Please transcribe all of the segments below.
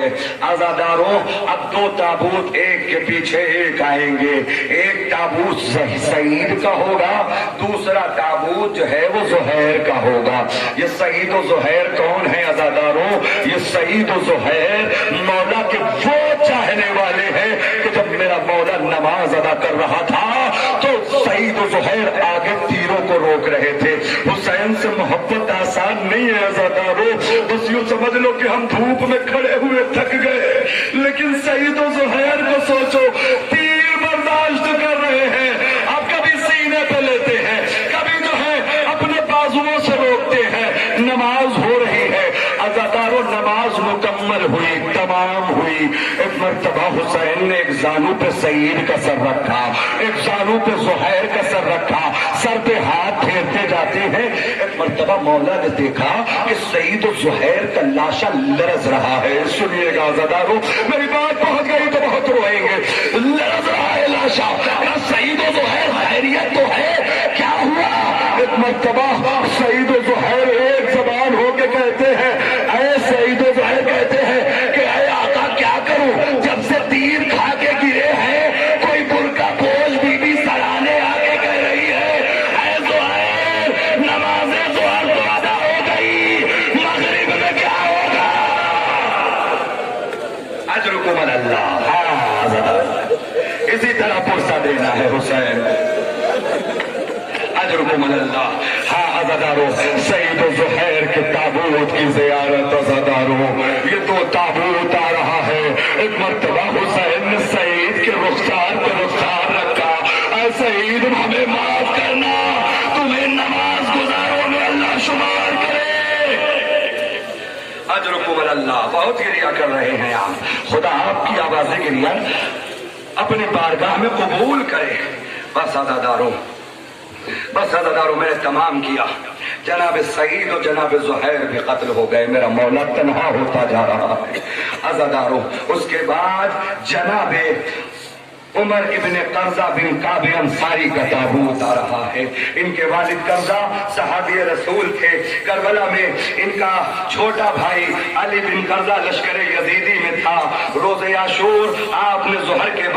गए। आजादारों, अब दो ताबूत एक के पीछे एक आएंगे। एक ताबूत सईद का होगा, दूसरा ताबूत जो है वो ज़ुहैर का होगा। ये सईद और ज़ुहैर कौन है आजादारों? ये सईद और ज़ुहैर मौला के वो चाहने वाले हैं कि जब मेरा मौला नमाज अदा कर रहा था तो सईद और ज़ुहैर आगे तीरों को रोक रहे थे। हुसैन से मोहब्बत आसान नहीं है आजादारों। बस यूं समझ लो कि हम धूप में खड़े हुए थक गए, लेकिन सईद और ज़ुहैर को सोचो, तीर बर्दाश्त कर रहे हैं, अब कभी सीने पे लेते हैं, कभी जो है अपने बाजुओं से रोकते हैं। नमाज हो रही है अज़ादारों, नमाज मुकम्मल हुई, तमाम हुई। एक मर्तबा हुसैन ने एक जानू पे सईद का सर रखा, एक जानू पे ज़ुहैर का सर रखा, सर पे हाथ फेरते जाते हैं। एक मर्तबा मौला ने देखा कि सईद और ज़ुहैर का लाशा लरज रहा है। सुनिएगा अज़ादारों, मेरी बात पहुंच गई तो बहुत रोएंगे। लरज रहा है लाशा, सईद और ज़ुहैर खैरियत तो है, क्या हुआ? एक मर्तबा सईद और ज़ुहैर एक ज़बान होके कहते हैं, ऐ सईद और ज़ुहैर कहते हैं कि ऐ आका क्या करूं, जब से तीर खा के गिरे हैं कोई बुर्का पोश बीबी सराहने आके कह रही है, ऐ ज़ुहैर नमाज़े ज़ुहर तो अदा हो गई, मगरिब में क्या होगा? अजरुकुम अल्लाह। इसी तरह पुरसा देना है हुसैन, अजरुकुम अल्लाह। हाँ अज़ादारों, सईद और ज़ुहैर के ताबूत की ज़ियारत अज़ादारों, ये दो ताबूत आ रहा है। एक मर्तबा हुसैन ने सईद के रुखसार पे रुखसार रखा, ऐ सईद हमें माफ करना, तुम्हें नमाज गुजारों में अल्लाह शुमार करे। अजरुकुम अल्लाह। बहुत गिरिया कर रहे हैं आप, खुदा आपकी आवाज़ें गिरिया अपनी बारगाह में कबूल करे। बस अज़ादारों, बस अज़ादारों, मैंने तमाम किया। जनाब सईद और जनाब ज़ुहैर भी कत्ल हो गए, मेरा मौला तन्हा होता जा रहा है अज़ादारों। उसके बाद जनाब उमर इब्ने कर्जा बिन काब अंसारी का ताबूत आ रहा है। इनके वालिद कर्जा सहाबी रसूल थे। करबला में इनका छोटा भाई अली बिन कर्जा लश्कर यजीदी में था। रोज़े आशूर आपने ज़ुहर के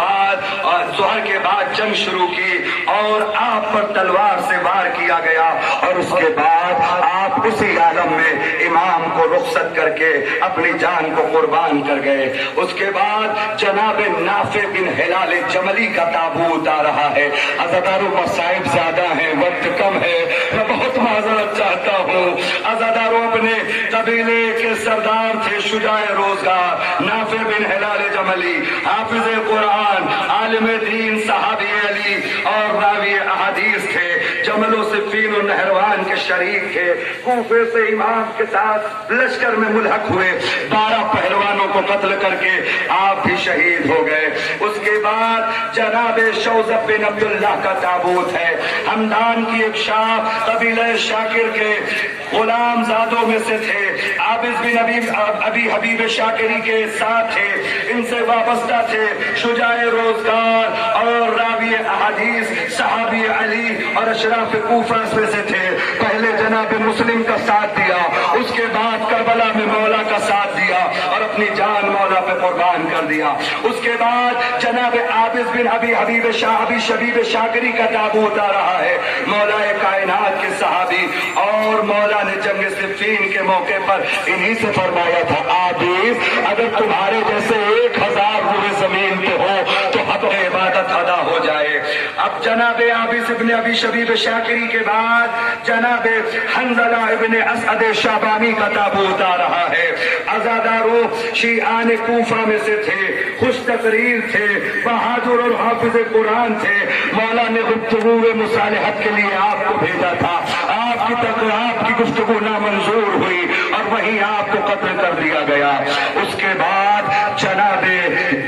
बाद जंग शुरू की और आप पर तलवार से वार किया गया और उसके बाद आप उसी आलम में इमाम को रुखसत करके अपनी जान को कुर्बान कर गए। उसके बाद जनाब नाफे बिन हिलाल जमली का ताबूत आ रहा है। अज़ादारों, मसाइब ज्यादा हैं, वक्त कम है, मैं बहुत माजरत चाहता हूँ। अज़ादारों, अपने कबीले के सरदार थे शुजाए रोजगार नाफे बिन हिलाल जमली, हाफिज कुरान, आलिम दीन, सहाबी अली और रावी अहादीस थे। जमलो सिफ़ीन और नहरवान के शरीक थे। कूफे से इमाम के साथ लश्कर में मुल्हक हुए। 12 पहलवानों को कत्ल करके आप भी शहीद हो गए। उसके बाद जनाब शौज़ब बिन अब्दुल्लाह का ताबूत है। हमदान की एक शाह कबीला शाकिर के गुलाम जादों में से थे। आबिद बिन अबी हबीब शाकिरी के साथ थे, इनसे वाबस्ता थे। शुजाए रोजगार और रावी अहादीस सहाबी अली और अशराफ कूफा में से थे। पहले जनाब मुस्लिम का साथ दिया, उसके बाद करबला में मौला का साथ दिया और अपनी जान मौला पे कुर्बान कर दिया। उसके बाद जनाब आबिद बिन अबी हबीब शबीब शाकिरी का ताबूत आ रहा है। मौला कायनात के सहाबी और मौला ने जंग सिफ़ीन के मौके पर इन्हीं से फरमाया था, आबिद अगर तुम्हारे जैसे 1000 रूह जमीन पे हो तो हक इबादत अदा हो जाए। अब जनाब आबिद इब्ने अबी शबीब शाकिरी के बाद जनाब हंज़ला इब्ने असअद शाबानी का ताबूत आ रहा है। अज़ादारों, शीआन कूफा में से थे, खुश तकरीर थे, बहादुर और हाफिज कुरान थे। मौला ने गुफ्तगू मुसालहत के लिए आपको भेजा था। आपकी गुफ्तगू नामंजूर हुई और वहीं आपको कत्ल कर दिया गया। उसके बाद जनाबे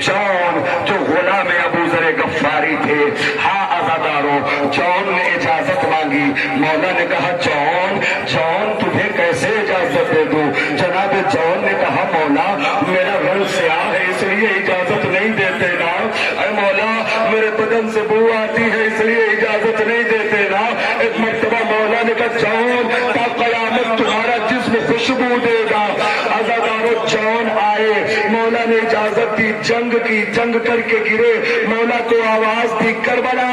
जौन जो गुलाम अबू ज़र गफ्फारी थे, हाँ अज़ादारों, जौन ने इजाजत मांगी। मौला ने कहा, जौन तुम्हें कैसे इजाजत दे दूं? जनाब जौन ने कहा, मौला मेरा रंग स्याह है इसलिए इजाजत नहीं देते ना। अरे मौला मेरे बदन से बू आती है इसलिए इजाजत नहीं देते ना। एक मर्तबा मौला ने कहा, जौन का कयामत तुम्हारा जिस्म खुशबू देगा। अज़ादारों, जौन आए, मौला نے اجازت دی جنگ کی، جنگ کر کے گرے، مولا کو آواز دی کربلا،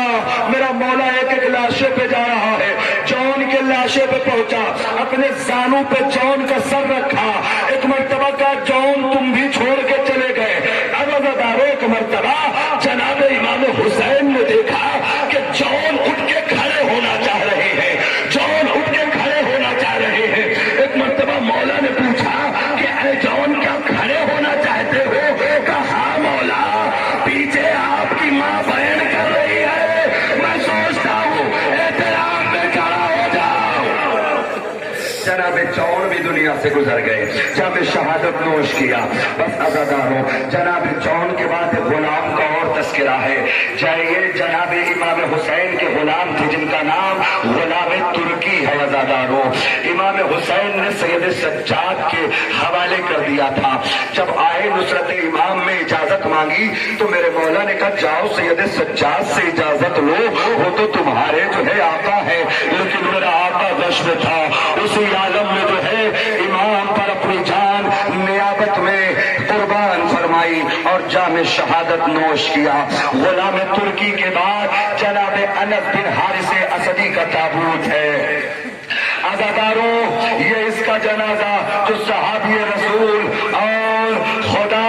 میرا مولا ایک ایک لاشے پہ جا رہا ہے، جون کے لاشے پہ پہنچا، اپنے زانوں پہ جون کا سر رکھا، ایک مرتبہ کا جون تم بھی چھوڑ کے چلے گئے، عزاداروں ایک مرتبہ جناب امام حسین نے دیکھا کہ جون اٹھ کے کھڑے ہونا چاہ رہے ہیں، جون اٹھ کے کھڑے ہونا چاہ رہے ہیں، ایک مرتبہ مولا نے پوچھا کہ اے جون کیا کھڑے ہونا چاہتے ہو؟ کہا مولا پیچھے آپ کی ماں بہن کر رہی ہے، میں سوچتا ہوں احترام میں کھڑا ہو جاؤ۔ جناب جون بھی دنیا سے گزر گئے جب شہادت نوش کیا۔ بس عزاداروں جناب جون کے بعد غلام کا اور تذکرہ ہے، جائیے جناب امام حسین کے غلام تھے جن کا نام غلام ترکی ہے۔ عزاداروں امام حسین نے سید سجاد کے حوالے کر دیا تھا، جب آئے نصرت امام میں اجازت مانگی تو میرے مولا نے کہا جاؤ سید سجاد سے اجازت لو، وہ تو تمہارے جو ہے آقا ہے، لیکن میرا آقا غش میں تھا، اسی عالم میں جو ہے امام پر اپنی جان نیابت میں قربان فرمائی اور جام شہادت نوش کیا۔ غلام ترکی کے بعد جناب انس بن حارث اسدی کا تابوت ہے۔ عزاداروں یہ اس کا جنازہ جو صحابی رسول اور خدا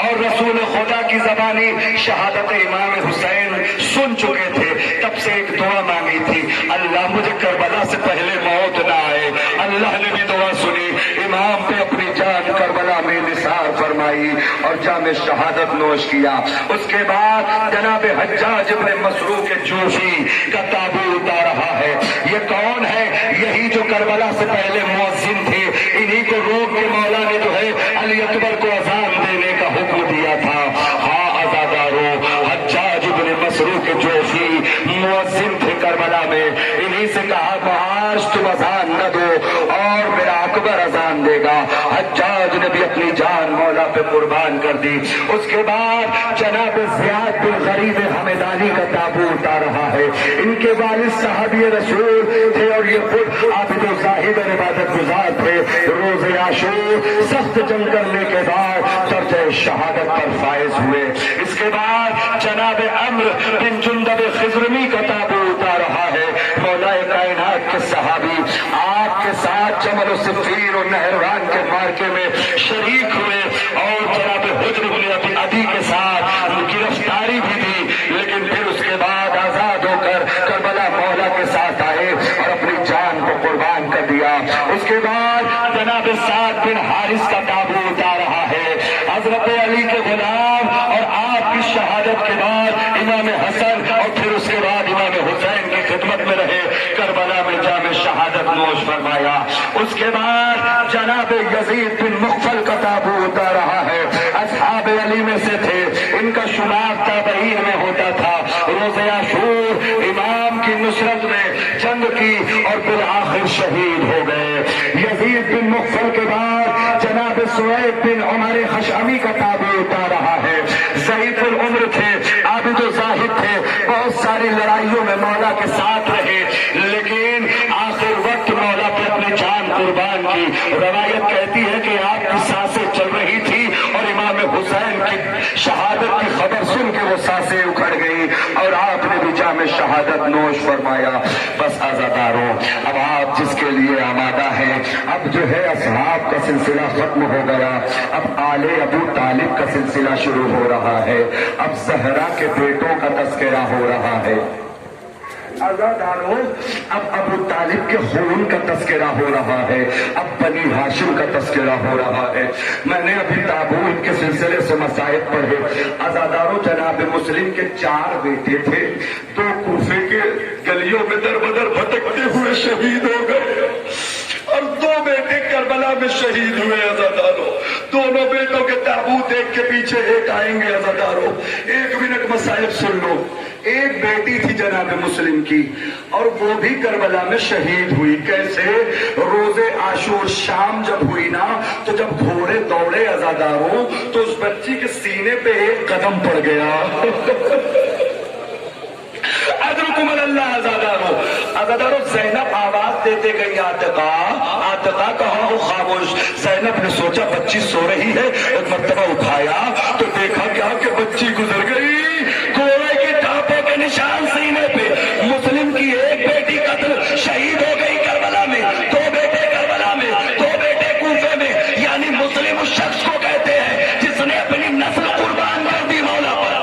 اور رسول خدا کی زبانی شہادت امام حسین سن چکے تھے، تب سے ایک دعا مانگی تھی، اللہ مجھے کربلا سے پہلے موت نہ آئے۔ اللہ نے بھی دعا سنی، امام پہ اپنی جان کربلا میں نثار فرمائی اور جام شہادت نوش کیا۔ اس کے بعد جناب حجاج ابن مسروق جوفی کا تابوت آ رہا ہے۔ یہ کون ہے؟ یہی جو کربلا سے پہلے مؤذن تھے، انہی کو روک کے مولا نے جو ہے علی اکبر کو اذان دینے کا حکم دیا تھا۔ ہاں عزاداروں حجاج ابن مسروق جوفی مؤذن تھے کربلا میں، انہی سے کہا معاش تم اذان نہ دو اور میرا اکبر اذان دے گا۔ حجاج نے بھی اپنی جان مولا پہ قربان کر دی۔ اس کے بعد جناب زیاد بن غریب حمدانی کا تابوت آ رہا ہے۔ ان کے والد صحابی رسول تھے اور یہ خود عابد و زاہد اور عبادت گزار تھے۔ روز عاشور سخت جنگ کرنے کے بعد درجہ شہادت پر فائز ہوئے۔ اس کے بعد جناب عمرو بن جندب خضرمی کا تابوت آ رہا ہے۔ مولا کائنات کے صحابی آپ کے ساتھ جمل و صفین اور نہروان کے مارکے میں شریک ہوئے اور جناب حجر بن ابی عدی کے ساتھ گرفتاری بھی دی، لیکن پھر اس کے بعد آزاد ہو کر کربلا مولا کے ساتھ آئے اور اپنی جان کو قربان کر دیا۔ اس کے بعد جناب سعد بن حارث کا تابوت آ رہا ہے۔ حضرت علی کے غلام اور آپ کی شہادت کے بعد امام حسن اور پھر اس کے بعد امام حسین کی خدمت میں رہے، کربلا میں جام شہادت نوش فرمایا۔ اس کے بعد جناب یزید بن مغفل کا تابوت آ رہا ہے۔ اصحاب علی میں سے تھے، ان کا شمار تابعین میں ہوتا تھا۔ روز عاشور امام کی نصرت میں جنگ کی اور بالآخر شہید ہو گئے۔ یزید بن مغفل کے بعد جناب سوید بن عمر خشعمی کا تابوت آ رہا ہے۔ ضعیف العمر تھے، عابد و زاہد تھے، بہت ساری لڑائیوں میں مولا کے ساتھ رہے، لیکن آخر وقت مولا پہ اپنی جان قربان کی۔ روایت کہتی ہے کہ آپ کی سانسیں چل رہی تھی اور امام حسین کی شہادت کی خبر سن کے وہ سانسیں اکھڑ گئی اور آپ نے بھی جام شہادت نوش فرمایا۔ بس عزاداروں اب آپ جس کے لیے آمادہ ہیں، اب جو ہے اصحاب کا سلسلہ ختم ہو گیا، اب آل ابو طالب کا سلسلہ شروع ہو رہا ہے، اب زہرا کے بیٹوں کا تذکرہ ہو رہا ہے۔ عزاداروں اب ابو طالب کے خون کا تذکرہ ہو رہا ہے، اب بنی ہاشم کا تذکرہ ہو رہا ہے۔ میں نے ابھی تابوت کے سلسلے سے مسائل پڑھے۔ عزاداروں جناب مسلم کے 4 بیٹے تھے، 2 کوفے کے گلیوں میں در بدر بھٹکتے ہوئے شہید ہو گئے اور 2 بیٹے کربلا میں شہید ہوئے۔ عزاداروں دونوں بیٹوں کے تابوت ایک کے پیچھے ایک آئیں گے۔ عزاداروں 1 منٹ مسائل سن لو۔ ایک بیٹی تھی جناب مسلم کی اور وہ بھی کربلا میں شہید ہوئی۔ کیسے؟ روز عاشور شام جب ہوئی نا تو جب گھوڑے دوڑے عزاداروں تو اس بچی کے سینے پہ ایک قدم پڑ گیا۔ ادرک अजरकुम अल्लाह आजादारो। आजादारो ज़ैनब आवाज देते गई आतिका, आतिका कहा हो खामोश। ज़ैनब ने सोचा बच्ची सो रही है, एक मर्तबा उठाया तो देखा क्या कि बच्ची गुजर गई। घोड़े की टापों के निशान सीने पे, मुस्लिम की एक बेटी कत्ल शहीद हो गई करबला में, दो बेटे करबला में, दो बेटे कूफे में। यानी मुस्लिम उस शख्स को कहते हैं जिसने अपनी नस्ल कुर्बान कर दी मौला पर।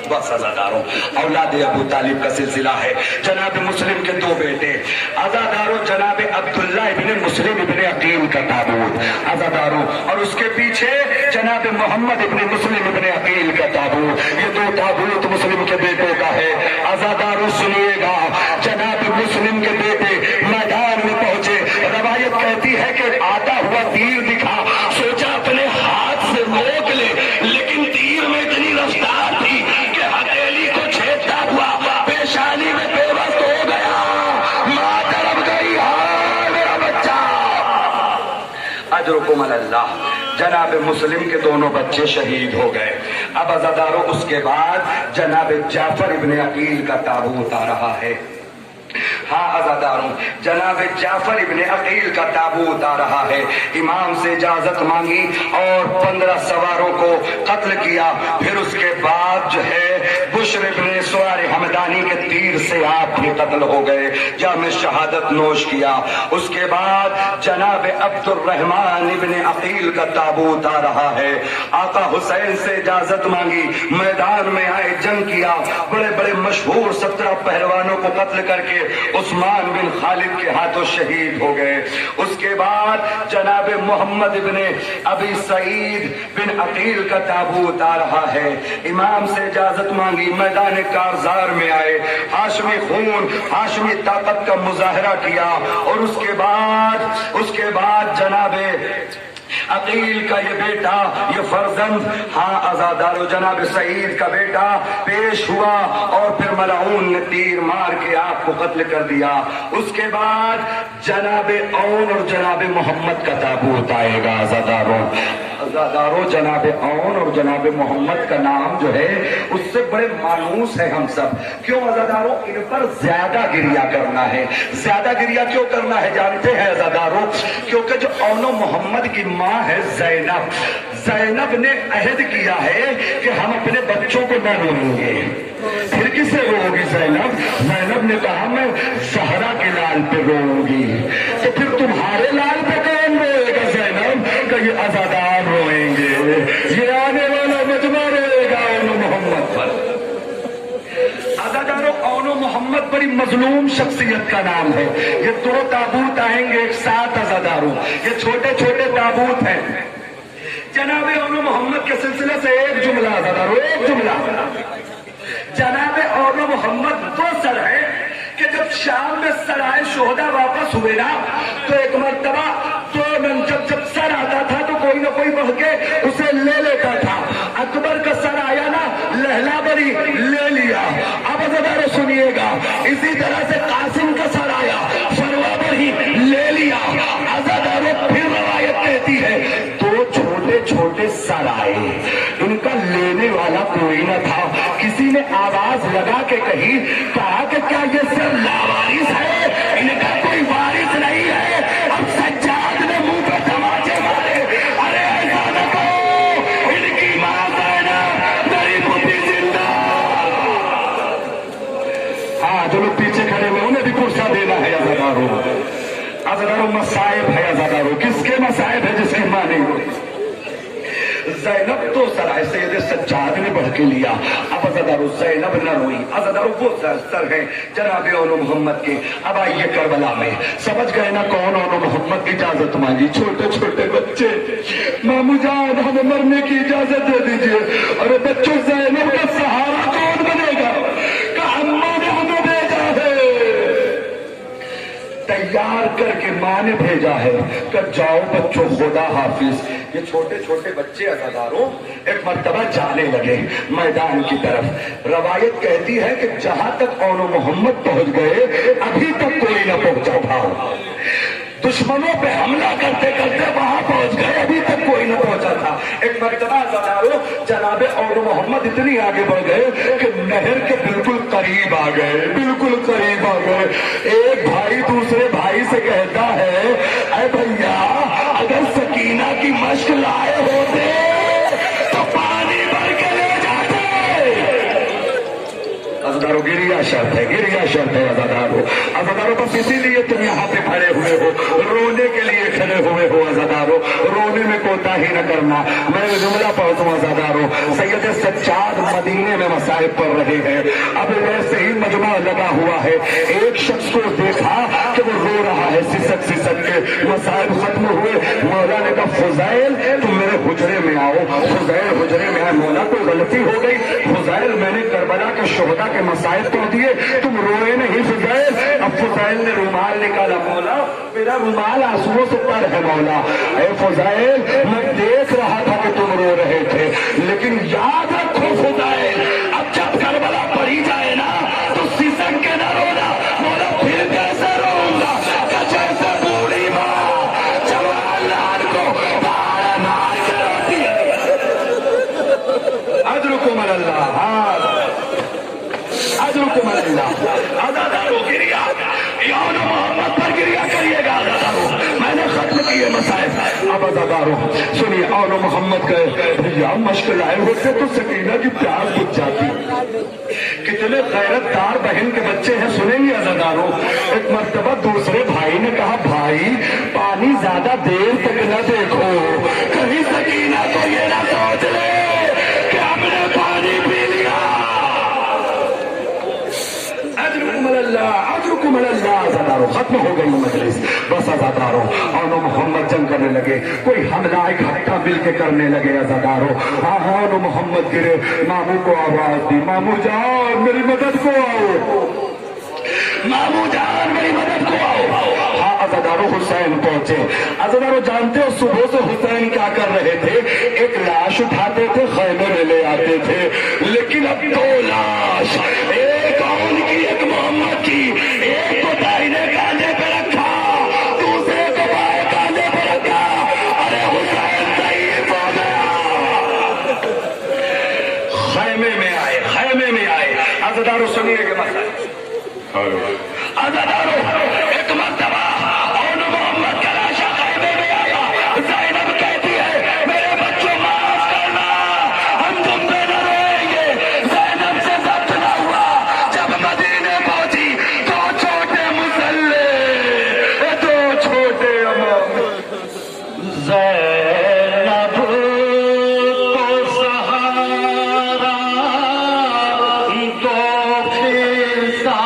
बस अज़ादारों, औलाद अबू तालिब का सिलसिला है। जनाब मुस्लिम के दो बेटे, अज़ादारों जनाब अब्दुल्ला इब्ने मुस्लिम इब्ने अकील का ताबूत, अज़ादारों, और उसके पीछे जनाब मोहम्मद इब्ने मुस्लिम इब्ने अकील का ताबूत। ये दो ताबूत मुस्लिम के बेटों का है। अज़ादारों सुनिएगा, जनाब मुस्लिम के बेटे मैदान में पहुंचे। रवायत कहती है कि आता हुआ तीर दिखा, सोचा अपने हाथ से रोक ले, लेकिन तीर में इतनी रफ्तार थी कि हथेली को छेदता हुआ पेशानी में बेबस हो गया। मां तरफ गई, हाँ मेरा बच्चा। अजरुकुम अल्लाह। जनाब मुस्लिम के दोनों बच्चे शहीद हो गए। अब अज़ादारों उसके बाद जनाब जाफर इब्ने अकील का ताबूत आ रहा है। हाँ अज़ादारों, जनाब जाफर इब्ने अकील का ताबूत आ रहा है। इमाम से इजाजत मांगी और 15 सवारों को कत्ल किया। फिर उसके बाद जो है बुश्र इब्ने सुवार हमदानी के तीर से आप भी कत्ल हो गए, जाम शहादत नोश किया। उसके बाद जनाब अब्दुर्रहमान इब्ने अकील का ताबूत आ रहा है। आका हुसैन से इजाजत मांगी, मैदान में आए, जंग किया, बड़े बड़े मशहूर 17 पहलवानों को कत्ल करके उस्मान बिन खालिद के हाथों शहीद हो गए। उसके बाद जनाब मोहम्मद इब्ने अबी सईद बिन अकील का ताबूत आ रहा है। इमाम से इजाजत मांगी, मैदान कारजार में आए, हाशमी खून, हाशमी ताकत का मुजाहरा किया। और उसके बाद जनाबे अकील का ये बेटा, ये फर्जंद, हाँ अज़ादारो जनाब सईद का बेटा पेश हुआ और फिर मलाऊन ने तीर मार के आपको कत्ल कर दिया। उसके बाद जनाब औन और जनाब मोहम्मद का ताबूत आएगा। अज़ादारो जनाब औन और जनाब मोहम्मद का नाम जो है उससे बड़े मायूस है हम सब। क्यों अज़ादारो? इन पर ज्यादा गिरिया करना है। ज्यादा गिरिया क्यों करना है जानते हैं अज़ादारो? क्योंकि जो औन मोहम्मद की माँ है ज़ैनब, ज़ैनब ने अहद किया है कि हम अपने बच्चों को न रोएंगे। फिर किसे रोगी ज़ैनब? ज़ैनब ने कहा मैं ज़हरा के लाल पे रोऊंगी। तो फिर तुम्हारे लाल पे कौन रोएगा ज़ैनब? कि ये अज़ादार रोएंगे, ये आने वाला मजमा रोएगा औन मोहम्मद पर। अज़ादारों औन मोहम्मद बड़ी मजलूम शख्सियत का नाम है। ये दो ताबूत आएंगे एक साथ अज़ादारों, ये छोटे छोटे ताबूत हैं। जनाब औन मोहम्मद के सिलसिले से एक जुमला अज़ादारों, एक जुमला। जनाब औन मोहम्मद दो सर है कि जब शाम में सराय शोहदा वापस हुए ना, तो एक मर्तबा जब सर आता था तो कोई ना कोई बढ़ के उसे ले लेता था। अकबर का सर आया ना, लहला बरी ले लिया। अब अज़ादारों सुनिएगा, इसी तरह से कासिम का सर आया, फरवा बरी ले लिया। अज़ादारों फिर रवायत कहती है दो छोटे छोटे सर आए, इनका लेने वाला कोई न था। किसी ने आवाज लगा के कहा कि क्या ये सर लावारिस है, इनका कोई वारिस नहीं है। अब सज्जाद ने मुंह पे तमाचे मारे, अरे ऐसा न कहो, इनकी मां ज़ैनब मेरी पुत्री जिंदा। हाँ, जो लोग पीछे खड़े हुए उन्हें भी पुरसा देना है अज़ादारों मसाइब है अज़ादारों। किसके मसाइब है? जिसकी मां नहीं होती। ज़ैनब तो सराय सैयद सज्जाद ने बढ़ के लिया। अब अज़ादारों ज़ैनब न रोई। अज़ादारों वो सर है जनाब औन मोहम्मद के। अब आइए करबला में, समझ गए ना कौन औन मोहम्मद की इजाजत मांगी? छोटे छोटे बच्चे, मामू जान हमें मरने की इजाजत दे दीजिए। अरे बच्चों, ज़ैनब का सहारा कौन बनेगा? अम्मा ने हमें भेजा है, तैयार करके मां ने भेजा है कि जाओ बच्चों, खुदा हाफिज। ये छोटे छोटे बच्चे अज़ादारों एक मर्तबा जाने लगे मैदान की तरफ। रवायत कहती है कि जहां तक औन मोहम्मद पहुंच गए अभी तक कोई न पहुंचा था। दुश्मनों पे हमला करते करते वहां पहुंच गए, अभी तक कोई न पहुंचा था। एक मर्तबा अज़ादारों जनाब औन मोहम्मद इतनी आगे बढ़ गए कि नहर के बिल्कुल करीब आ गए, बिल्कुल करीब आ गए। एक भाई दूसरे भाई से कहता है, अरे भैया अगर सकीना की मश्क लाए होते तो पानी भर के ले जाते। अज़ादारो गिरिया शर्त है, गिरिया शर्त है अज़ादारो। अज़ादारो बस इसीलिए तुम यहाँ पे खड़े हुए हो, रोने के लिए खड़े हुए हो अज़ादारो। रोने में कोताही न करना। मैं जुमला पढ़ता हूँ अज़ादारो। सैयद सज्जाद मदीने में मसाइब पढ़ रहे हैं। अब वैसे ही मजमा लगा हुआ है। एक शख्स को देखा कि वो रो रहा है सिसक सिसक के। मसाइब खत्म हुए। मौला ने कहा फुज़ैल तुम मेरे हुजरे में आओ। फुज़ैल हुजरे में आए। मौला कोई गलती हो गई? फुज़ैल मैंने करबला के शोहदा के मसाइब पढ़ दिए, तुम रोए नहीं फुज़ैल। अब फुज़ैल ने रुमाल निकाला। मौला मेरा रुमाल आंसुओं से तर है मौला। ए फुज़ैल मैं देख रहा था कि तुम रो रहे थे, लेकिन याद रखो फुज़ैल अब जब करबला पड़ी जाए ना तो सिसक के न रोना। मौला फिर कैसे रोऊंगा? जैसे बूढ़ी माँ जवान लाल को तारा मार के रोती है। अजरुकुम अल्लाह, अजरुकुम अल्लाह। अज़ादारो गिरिया याद मोहम्मद पर गिरिया करिएगा अज़ादारो। मैंने खत्म किए मसाइब। अब अज़ादारो सुनिए, और मोहम्मद कहे भैया मश्क लाए होते तो सकीना की प्यास बुझ जाती। कितने गैरतदार बहन के बच्चे हैं, सुनेंगे अज़ादारो। एक मर्तबा दूसरे भाई ने कहा भाई पानी ज्यादा देर तक न देखो, कहीं सकीना तो ये ना सोच ले कि हमने पानी पी लिया। अज़ादारो खत्म हो गई मजलिस। बस अज़ादारो और मोहम्मद जंग करने लगे। कोई हमला इकट्ठा मिल के करने लगे अज़ादारो। हाँ मोहम्मद गिरे। मामू को आवाज दी, मामू जान मेरी मदद को आओ, मामू जान मेरी मदद को आओ। हाँ अज़ादारो हुसैन पहुंचे। अज़ादारो जानते हो सुबह से हुसैन क्या कर रहे थे? एक लाश उठाते थे, खैमे में ले आते थे, लेकिन अब दो लाश, एक उनकी एक मोहम्मद की। एक को दाहिने कांधे पे रखा, दूसरे को बाएं कांधे पे रखा। अरे हुसैन शहीद हो गया। खैमे में आए, खैमे में आए। अज़ादारो सुनिएगा मसला। अज़ादारो एक मर्तबा और मोहम्मद का लाशा खैमे में आया। ज़ैनब कहती है मेरे बच्चों माफ करना, हम तुम पे न रोएंगे। ज़ैनब से ज़ब्त न हुआ। जब मदीने पहुंची दो छोटे मुसल्ले, दो छोटे ज़ैनब को सहारा दो फिसा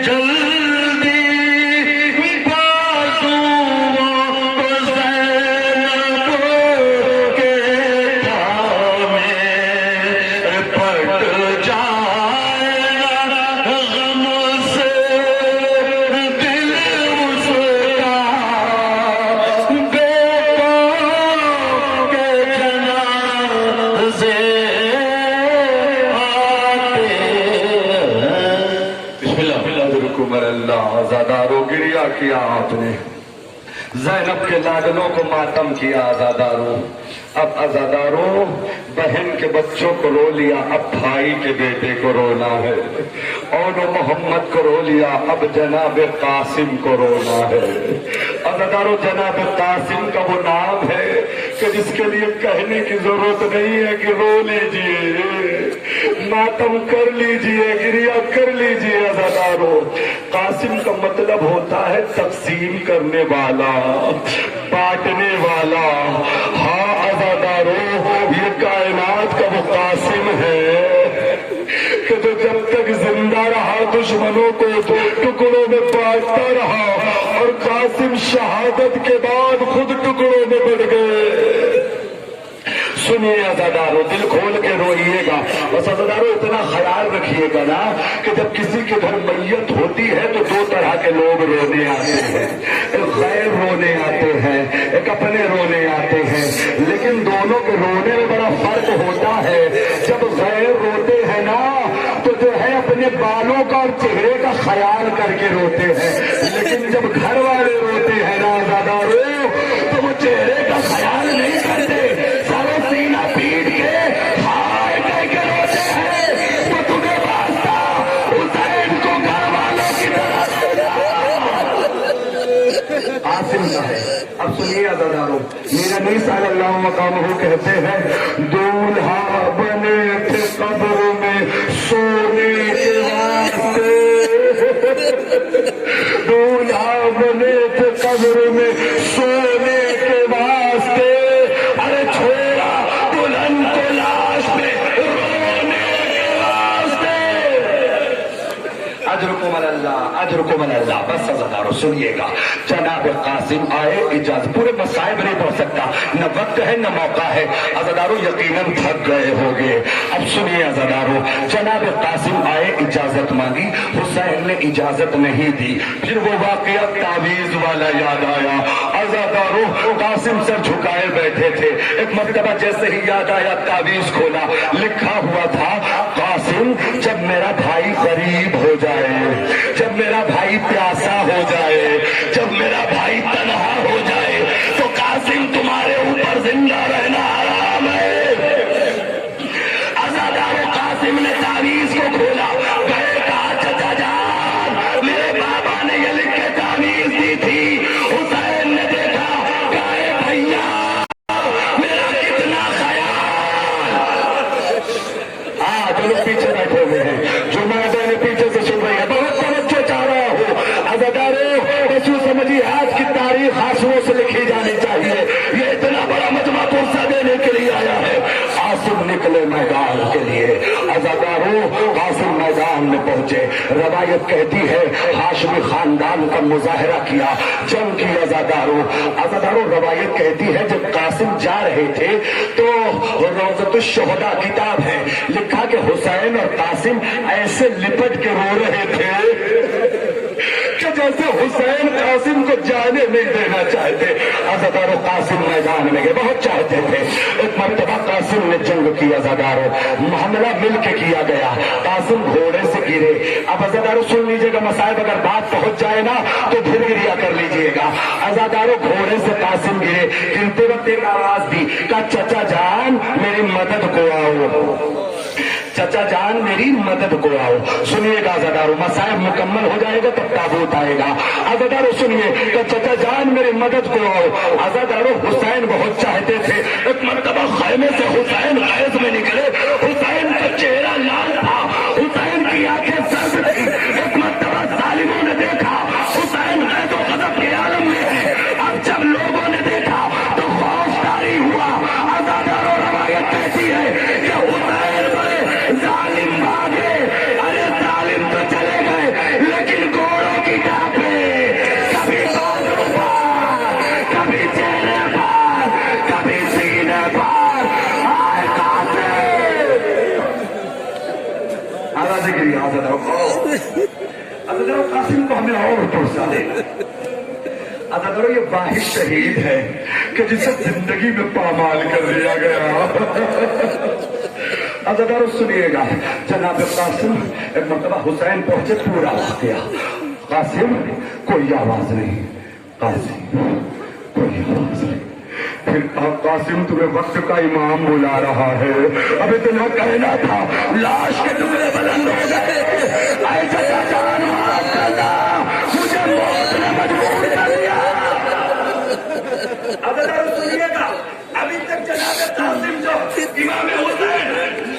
जल्दी अजरकुमर अल्लाह। आजादारों गिरिया किया आपने, ज़ैनब के लाडलों को मातम किया आजादारों। अब आजादारों बहन के बच्चों को रो लिया, अब भाई के बेटे को रोना है। और मोहम्मद को रो लिया, अब जनाब कासिम को रोना है। आजादारों जनाब कासिम का वो नाम है कि जिसके लिए कहने की जरूरत नहीं है कि रो लीजिए, मातम कर लीजिए, गिरिया कर लीजिए। आजादारों कासिम का मतलब होता है तकसीम करने वाला, बांटने वाला। हाँ आजादारों ये कायनात का वो कासिम है कि जो जब तक जिंदा रहा दुश्मनों को टुकड़ों में बांटता रहा, और कासिम शहादत के बाद खुद टुकड़ों में बढ़ गए। सुनिए आजादारों, दिल खोल के रोइएगा। बस आजादारों इतना ख्याल रखिएगा ना कि जब किसी के घर मैयत होती है तो दो तरह के लोग रोने आते हैं, एक गैर रोने आते हैं, एक अपने रोने आते हैं। लेकिन दोनों के रोने में बड़ा फर्क होता है। जब गैर रोते हैं ना तो जो है अपने बालों का और चेहरे का ख्याल करके रोते हैं, लेकिन जब घर वाले रोते हैं ना आजादारों तो वो चेहरे का ख्याल नहीं करते, सारे सीना पीट के हाय कह के रोते हैं। तो तुम्हें वास्ता हुसैन को घर वालों की तरह आसिम का है। अब सुनिए आजादारों, मेरा नबी सल्लल्लाहु अलैहि वसल्लम कहते हैं दूल्हा बने थे कब्र में सोने के वास्ते, दूल्हा बने थे कब्र में सोने के वास्ते। अरे छोड़ा दुल्हन को लाश में रोने के वास्ते। अजरकुमल अल्लाह, अजरकुमल अल्लाह। बस आजादारों सुनिएगा, जनाब कासिम आए, इजाजत पूरे मसाइब नहीं पढ़ सकता, न वक्त है न मौका है। आजादारों यकीनन थक गए होंगे। अब सुनिए आजादारों, जनाब कासिम आए, इजाजत मांगी, हुसैन ने इजाजत नहीं दी। फिर वो वाकया तावीज वाला याद आया। आजादारों कासिम सर झुकाए बैठे थे, एक मर्तबा जैसे ही याद आया तावीज खोला, लिखा हुआ था कासिम जब मेरा भाई गरीब हो जाए, जब मेरा भाई प्यासा हो जाए, जब मेरा भाई तन्हा हो जाए तो कासिम तुम्हारे ऊपर जिंदा रहना हराम है। आजादारों कासिम ने तावीज को खोला, गए कहा चाचा जान मेरे बाबा ने ये लिख के तावीज दी थी। हुसैन ने देखा, गए भैया मेरा कितना ख्याल। जो लोग पीछे बैठे हुए हैं, जो माता ने पीछे से सुन रही है, बहुत तवज्जो चाह रहा हूँ आजादारों, बस यूं समझिए आज की तारीख आंसुओं से लिखी जानी चाहिए। ये इतना बड़ा मजमा पुरसा देने के लिए आया है। कासिम निकले मैदान के लिए। आजादारों कासिम मैदान में पहुंचे। रवायत कहती है हाशमी खानदान का मुजाहरा किया, जंग की। आजादारों आजादारों रवायत कहती है जब कासिम जा रहे थे तो रौज़तुश शुहदा किताब है, लिखा कि हुसैन और कासिम ऐसे लिपट के रो रहे थे कि जैसे हुसैन कासिम को जाने नहीं देना चाहते। आजादारों कासिम मैदान में गए, बहुत चाहते थे। एक मर्तबा कासिम ने जंग की आजादारों, हमला मिल के किया गया, कासिम घोड़े से गिरे। अब आजादारों सुन लीजिएगा, मसाइब अगर बात पहुंच जाए ना तो फिर गिरिया कर लीजिएगा। आजादारों घोड़े से कासिम गिरे, गिरते वक्त एक आवाज दी, कहा चचा जान मेरी मदद को आओ, चचा जान मेरी मदद को आओ। सुनिएगा आजादारों, मसाइब मुकम्मल हो जाएगा तब ताबूत आएगा। आजादारों सुनिए, तो चचा जान मेरी मदद को आओ। आजादारों हुसैन बहुत चाहते थे। एक मर्तबा खैमे से हुसैन गैस में निकले, हुसैन का चेहरा लाल था, हुसैन की आंखें सर्द थी। एक मर्तबा जालिमों ने देखा हुसैन गैस और गजब के आलम में है। अब जब लोगों ने देखा तो खौफ तारी हुआ। आजादारों रवायत कहती है कि हुसैन जालिम भागे, अरे जालिम तो चले गए लेकिन घोड़ों की टापे, कभी बाजू पर, कभी चेहरे पर, कभी सीने पर। आए कासिम कासिम को हमें और पहुंचा दे। अदादरो ये वाहिद शहीद है कि जिसे जिंदगी में पामाल कर दिया गया। अदादारो सुनिएगा, जनाब कासिम एक मरतबा हुसैन पहुंचे, पूरा वाकया قاسم کوئی آواز نہیں، قاسم کوئی آواز نہیں. پھر قاسم تمہیں وقت کا امام بلا رہا ہے. ابھی تمہیں کہنا تھا لاش کے ٹکڑے بلند ہو گئے، اے چچا جان معاف کرنا، مجھے موت نے مجبور کر دیا. اب سنیے گا، ابھی تک جناب قاسم جو امام حسین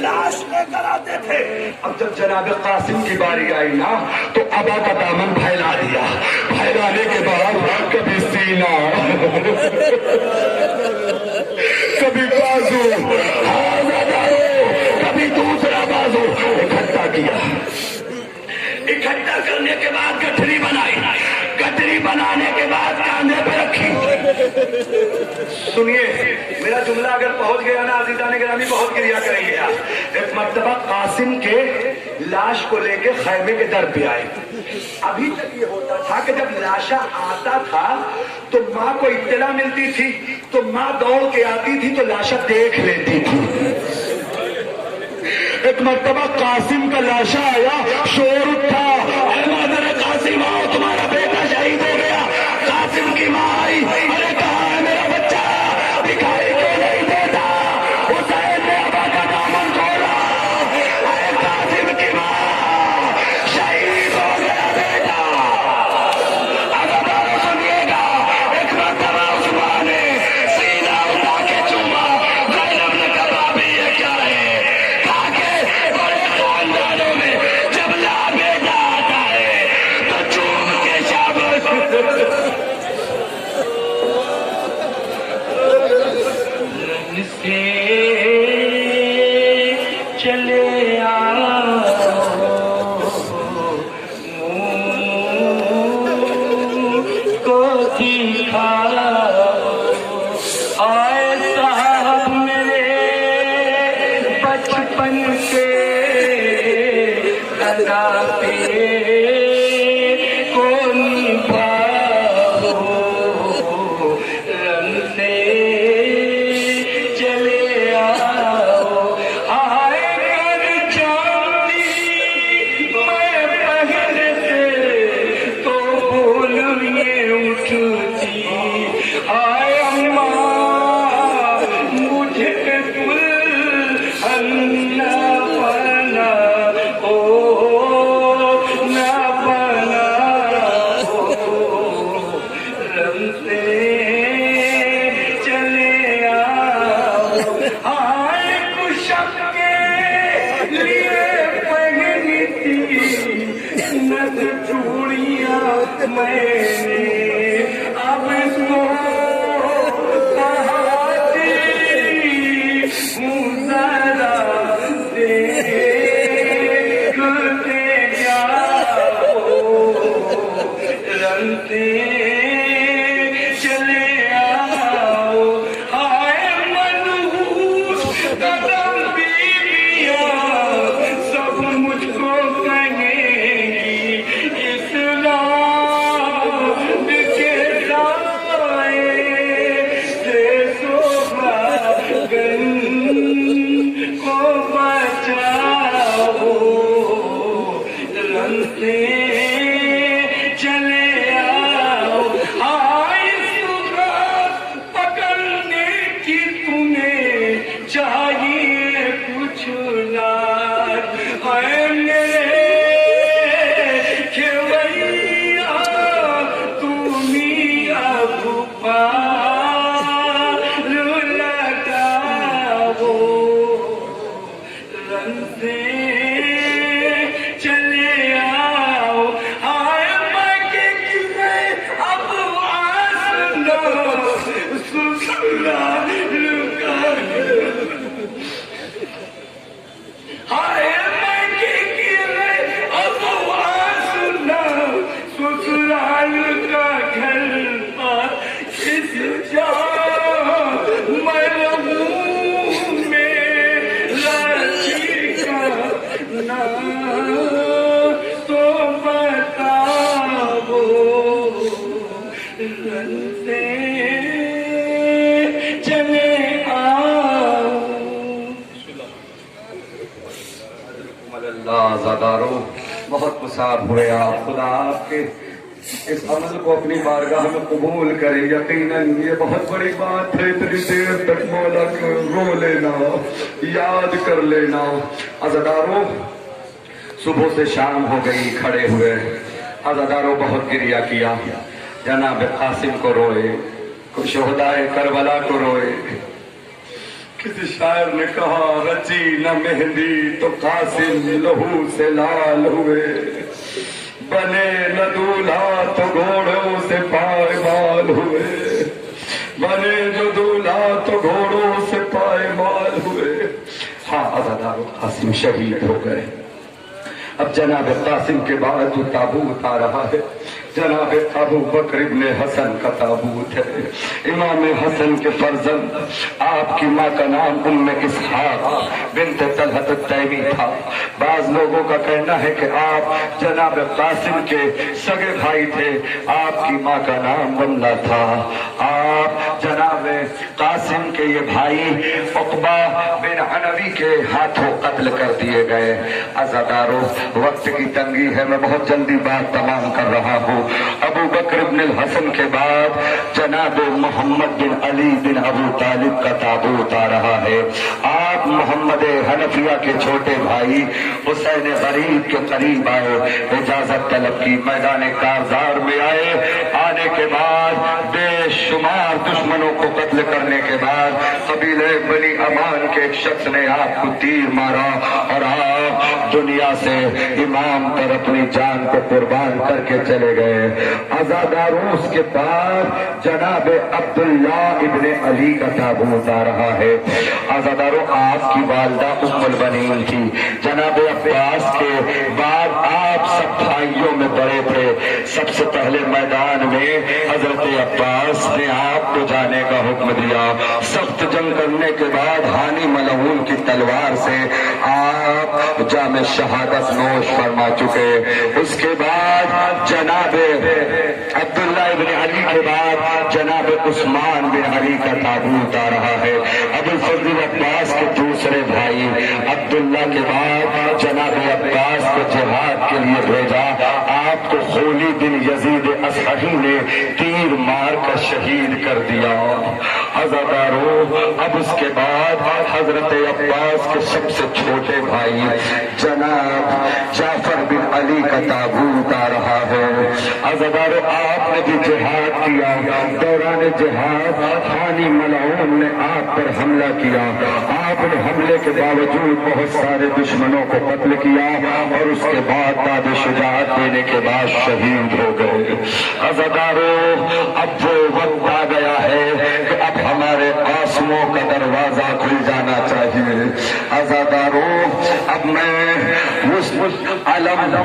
لاش لے کر آتے تھے، اب جب جناب قاسم کی باری آئی نا تو ابا کا دامن پھیلا دیا. پھیلانے کے بعد کبھی سینہ کبھی بازو، کبھی دوسرا بازو اکٹھا کیا. اکٹھا کرنے کے بعد گٹھری بنائی، گٹھری بنانے کے بعد کاندھے پہ رکھی. سنیے میرا جملہ اگر پہنچ گیا نا عزیزان گرامی بہت گریا کریں گے. ایک مرتبہ قاسم کے لاش کو لے کے خیمے کے در پہ آئے. ابھی تک یہ ہوتا تھا کہ جب لاشا آتا تھا تو ماں کو اطلاع ملتی تھی تو ماں دوڑ کے آتی تھی تو لاشا دیکھ لیتی تھی. ایک مرتبہ قاسم کا لاشا آیا، شور اٹھا، اے مادر قاسم آؤ تمہارا بیٹا شہید ہو گیا. قاسم کی ماں آئی، ارے کہاں ہے میرا بچہ، دکھائی کیوں نہیں دیتا. حسین نے ابا کا دامن کھولا، اے قاسم کی ماں شہید ہو گیا بیٹا. اب سنیے گا، ایک مرتبہ عثمان نے سینہ اٹھا کے چوما. زینب نے کہا ابھی یہ کیا ہے، تاکہ بڑے خاندانوں میں جب لا بیٹا آتا ہے تو چوم کے شاباش. سے چلے کو دکھا آئے صاحب میرے بچپن کے لگاتے کو نبھاؤ رنگ سے چلے آؤ. آئے کر جاتی میں پہلے سے تو بولویے اٹھتی. آئے اماں مجھے دلہن نہ بنا نہ بنا رنگ سے چلے آؤ. آئے کشک کے لیے پہنی تھی نت چوڑیاں میں نے، اب تو کہاتی ہوں ذرا دیکھتے جاؤ رنگ سے چلے آؤ. آئے منحوس قدم بیویاں سب مجھ کو کہیں گی، اسلام کے سائے سے سوہاگن کو بچاؤ رنگ سے چلے آؤ. آئے صبح پکڑنے کی تمہیں چاہیے کچھ لاکھ. ہے میرے کھویا تمہیں اب پار لگاؤ رنگ سے چلے آؤ. آئے مکے کی میں اب آسنا سسرال کا. آئے مکے کی میں اب آسنا سسرال کا گھر پر اس جا مرحوم میرا ٹھکانا تو بتاؤ رنگ سے چلے آؤ. اللہ زادارو بہت مصاب ہوئے آپ، خدا آپ کے اس عمل کو اپنی بارگاہ میں قبول کرے. یقیناً یہ بہت بڑی بات ہے، اتنی دیر تک مولا کو رو لینا، یاد کر لینا. عزاداروں صبح سے شام ہو گئی کھڑے ہوئے، عزاداروں بہت گریہ کیا، جناب قاسم کو روئے، شہدائے کربلا کو روئے. کسی شاعر نے کہا رچی نہ مہندی تو قاسم لہو سے لال ہوئے، بنے نہ دولہا تو گھوڑوں سے پائمال ہوئے، بنے جو دولہا تو گھوڑوں سے پائمال ہوئے. ہاں عزادارو قاسم شہید ہو گئے. اب جناب قاسم کے بعد جو تابوت آ رہا ہے جناب ابو بکر ابن حسن کا تابوت ہے. امام حسن کے فرزند، آپ کی ماں کا نام ام اسحاق بنت طلحہ التیمی تھا. بعض لوگوں کا کہنا ہے کہ آپ جناب قاسم کے سگے بھائی تھے، آپ کی ماں کا نام بندہ تھا. آپ جناب قاسم کے یہ بھائی عقبہ بن عنوی کے ہاتھوں قتل کر دیے گئے. عزادارو وقت کی تنگی ہے، میں بہت جلدی بات تمام کر رہا ہوں. ابو بکر بن الحسن کے بعد جناب محمد بن علی بن ابو طالب کا تابوت آ رہا ہے. آپ محمد حنفیہ کے چھوٹے بھائی حسین غریب کے قریب آئے، اجازت طلب کی، میدان کارزار میں آئے. آنے کے بعد بے شمار دشمنوں کو قتل کرنے کے بعد قبیلے بنی امان کے ایک شخص نے آپ کو تیر مارا اور آپ دنیا سے امام پر اپنی جان کو قربان کر کے چلے گئے. عزاداروں اس کے بعد جناب عبداللہ ابن علی کا تابوت آ رہا ہے. عزاداروں آپ کی والدہ ام البنین تھی. جناب عباس کے بعد آپ سب بھائیوں میں بڑے تھے. سب سے پہلے میدان میں حضرت عباس نے آپ کو جانے کا حکم دیا. سخت جنگ کرنے کے بعد ہانی ملعون کی تلوار سے آپ جام شہادت نوش فرما چکے. اس کے بعد جناب عبداللہ ابن علی کے بعد جناب عثمان بن علی کا تابوت آ رہا ہے. ابو الفضل عباس کے دوسرے بھائی عبداللہ کے بعد جناب عباس کو جہاد کے لیے بھیجا. آپ کو خولی بن یزید اصحی نے تیر مار کر شہید کر دیا. عزادارو اب اس کے بعد حضرت عباس کے سب سے چھوٹے بھائی جناب جعفر بن علی کا تابوت آ رہا ہے. عزادارو آپ نے بھی جہاد کیا. دوران جہاد ہانی ملعون نے آپ پر حملہ کیا. آپ نے حملے کے باوجود بہت سارے دشمنوں کو قتل کیا اور اس کے بعد داد شجاعت دینے کے بعد شہید ہو گئے. عزادارو اب وہ وقت آ گیا ہے کہ اب ہمارے قاسموں کا دروازہ کھل جانا چاہیے. عزادارو اب میں اس علم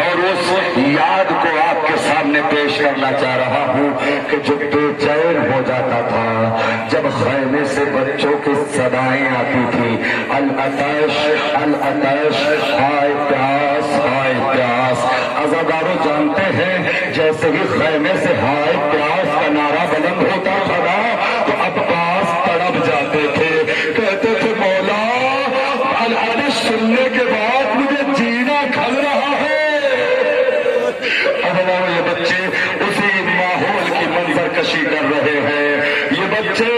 اور اس یاد کو آپ کے سامنے پیش کرنا چاہ رہا ہوں کہ جو بے چین ہو جاتا تھا جب خیمے سے بچوں کی صدائیں آتی تھی، العطش العطش، ہائے پیاس ہائے پیاس. عزادارو جانتے ہیں جیسے ہی خیمے سے ہائے پیاس کا نعرہ بلند ہوتا تھا تو عباس تڑپ جاتے تھے، کہتے تھے مولا العطش سننے کے بعد مجھے جینا کھل رہا ہے. یہ بچے اسی ماحول کی منظر کشی کر رہے ہیں، یہ بچے